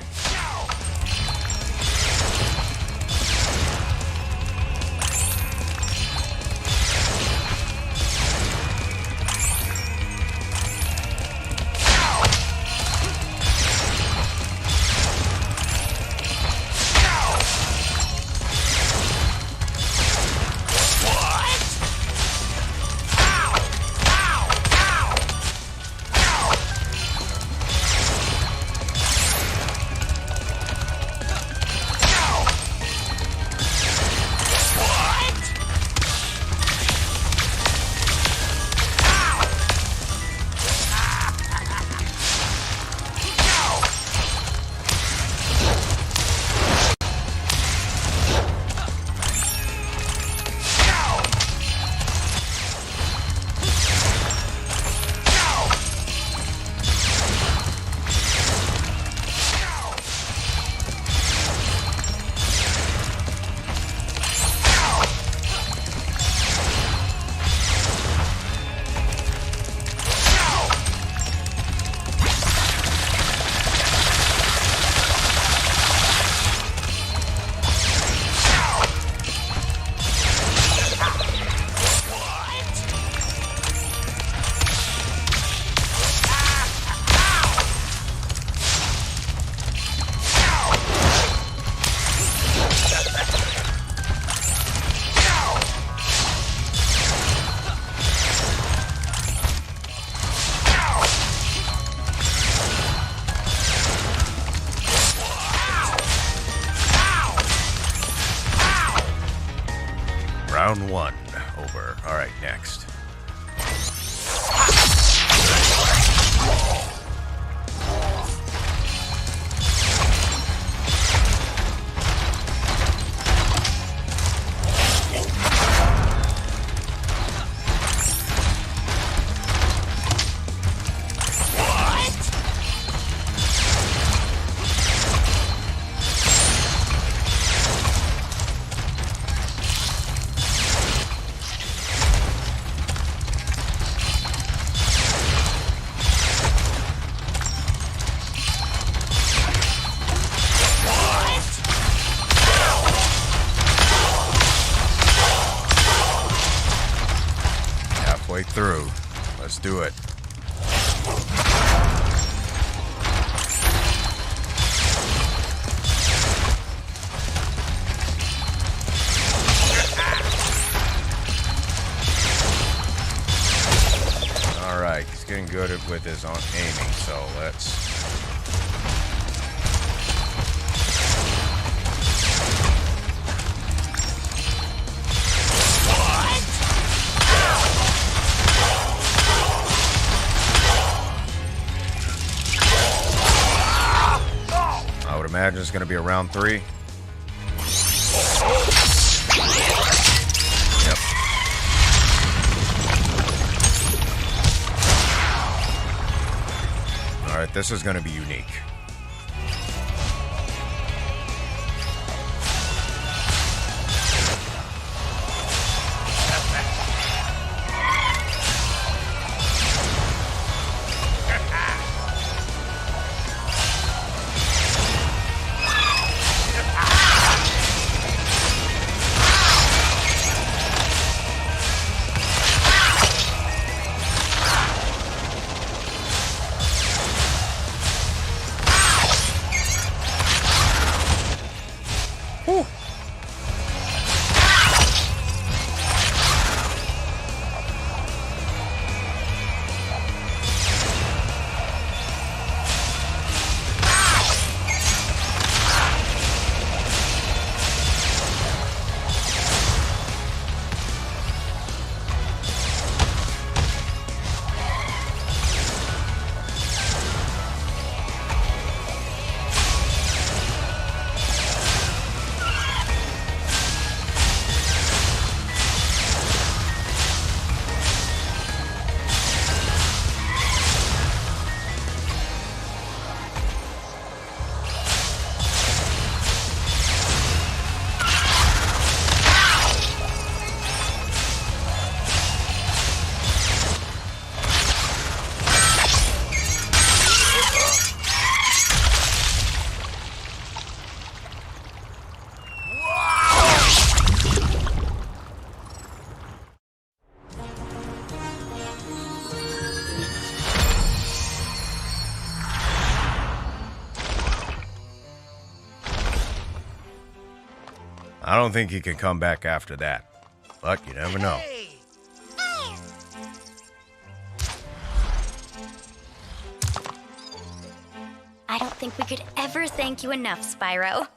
Round 1 over. All right, next. Through. Let's do it. All right, he's getting good with his own aiming, so let's... Imagine it's going to be a round 3. Yep. All right, this is going to be unique. I don't think he can come back after that, but you never know. I don't think we could ever thank you enough, Spyro.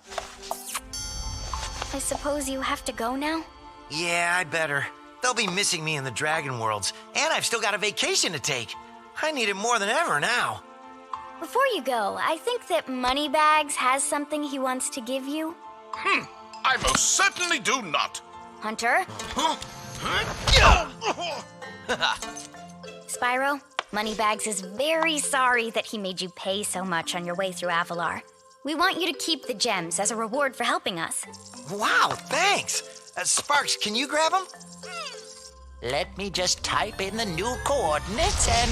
I suppose you have to go now? Yeah, I better. They'll be missing me in the Dragon Worlds, and I've still got a vacation to take. I need it more than ever now. Before you go, I think that Moneybags has something he wants to give you. I most certainly do not. Hunter? Spyro, Moneybags is very sorry that he made you pay so much on your way through Avalar. We want you to keep the gems as a reward for helping us. Wow, thanks. Sparks, can you grab them? Let me just type in the new coordinates and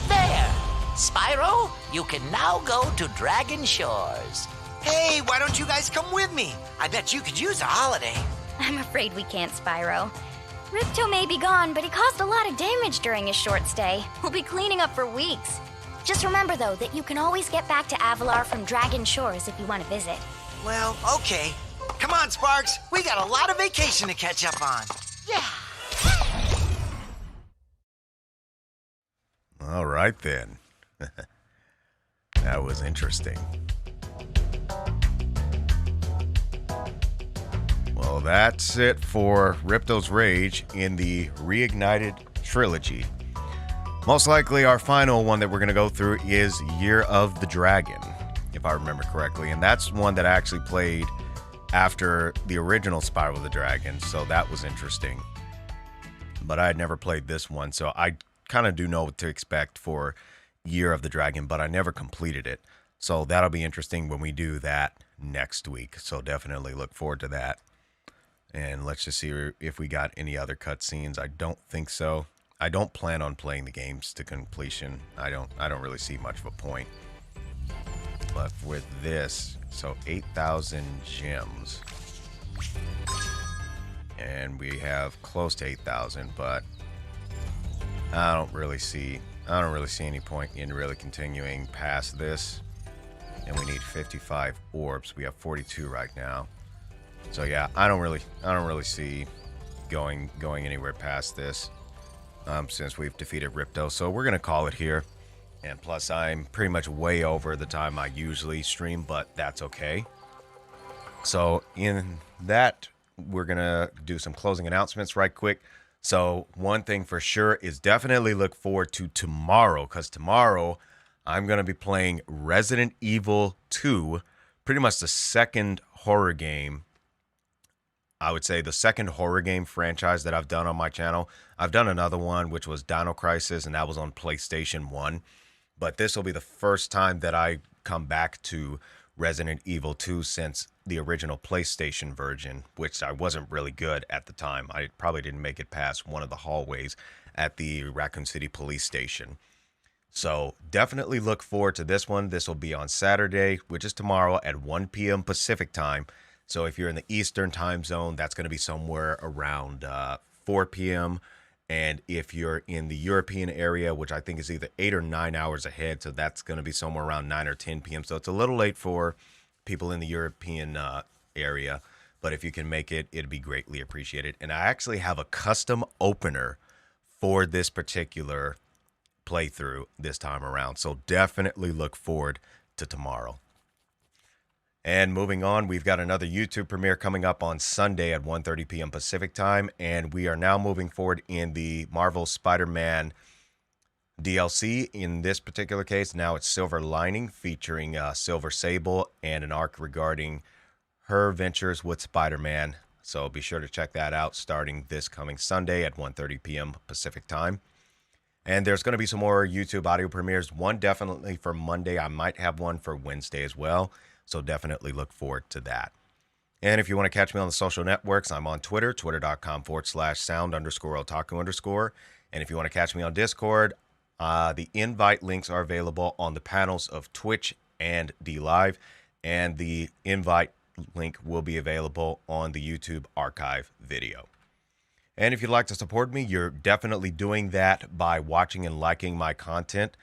there. Spyro, you can now go to Dragon Shores. Hey, why don't you guys come with me? I bet you could use a holiday. I'm afraid we can't, Spyro. Ripto may be gone, but he caused a lot of damage during his short stay. We'll be cleaning up for weeks. Just remember, though, that you can always get back to Avalar from Dragon Shores if you want to visit. Well, okay. Come on, Sparks. We got a lot of vacation to catch up on. Yeah. All right, then. That was interesting. Well, that's it for Ripto's Rage in the Reignited Trilogy. Most likely our final one that we're going to go through is Year of the Dragon, if I remember correctly. And that's one that I actually played after the original Spyro the Dragon, so that was interesting. But I had never played this one, so I kind of do know what to expect for Year of the Dragon, but I never completed it. So that'll be interesting when we do that next week. So definitely look forward to that. And let's just see if we got any other cutscenes. I don't think so. I don't plan on playing the games to completion. I don't really see much of a point. But with this, so 8,000 gems. And we have close to 8,000, but I don't really see any point in really continuing past this. And we need 55 orbs. We have 42 right now. So yeah, I don't really see going anywhere past this since we've defeated Ripto. So we're gonna call it here. And plus, I'm pretty much way over the time I usually stream, but that's okay. So in that, we're gonna do some closing announcements right quick. So one thing for sure is definitely look forward to tomorrow, because tomorrow I'm gonna be playing Resident Evil 2, pretty much the second horror game. I would say the second horror game franchise that I've done on my channel. I've done another one, which was Dino Crisis, and that was on PlayStation 1. But this will be the first time that I come back to Resident Evil 2 since the original PlayStation version, which I wasn't really good at the time. I probably didn't make it past one of the hallways at the Raccoon City Police Station. So definitely look forward to this one. This will be on Saturday, which is tomorrow at 1 p.m. Pacific time. So if you're in the Eastern time zone, that's going to be somewhere around 4 p.m. And if you're in the European area, which I think is either 8 or 9 hours ahead, so that's going to be somewhere around 9 or 10 p.m. So it's a little late for people in the European area. But if you can make it, it'd be greatly appreciated. And I actually have a custom opener for this particular playthrough this time around. So definitely look forward to tomorrow. And moving on, we've got another YouTube premiere coming up on Sunday at 1:30 p.m. Pacific time. And we are now moving forward in the Marvel Spider-Man DLC. In this particular case, now it's Silver Lining, featuring Silver Sable and an arc regarding her ventures with Spider-Man. So be sure to check that out starting this coming Sunday at 1:30 p.m. Pacific time. And there's going to be some more YouTube audio premieres. One definitely for Monday. I might have one for Wednesday as well. So definitely look forward to that. And if you want to catch me on the social networks, I'm on Twitter, twitter.com/sound_otaku_. And if you want to catch me on Discord, the invite links are available on the panels of Twitch and DLive. And the invite link will be available on the YouTube archive video. And if you'd like to support me, you're definitely doing that by watching and liking my content.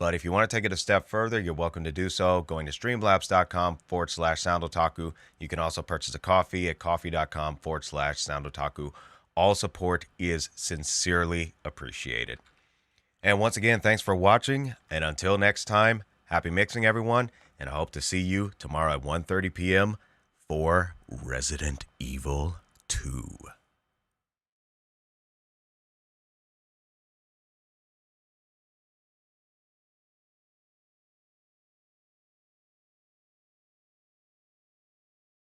But if you want to take it a step further, you're welcome to do so going to streamlabs.com/soundotaku. You can also purchase a coffee at coffee.com/soundotaku. All support is sincerely appreciated. And once again, thanks for watching. And until next time, happy mixing, everyone. And I hope to see you tomorrow at 1:30 p.m. for Resident Evil 2.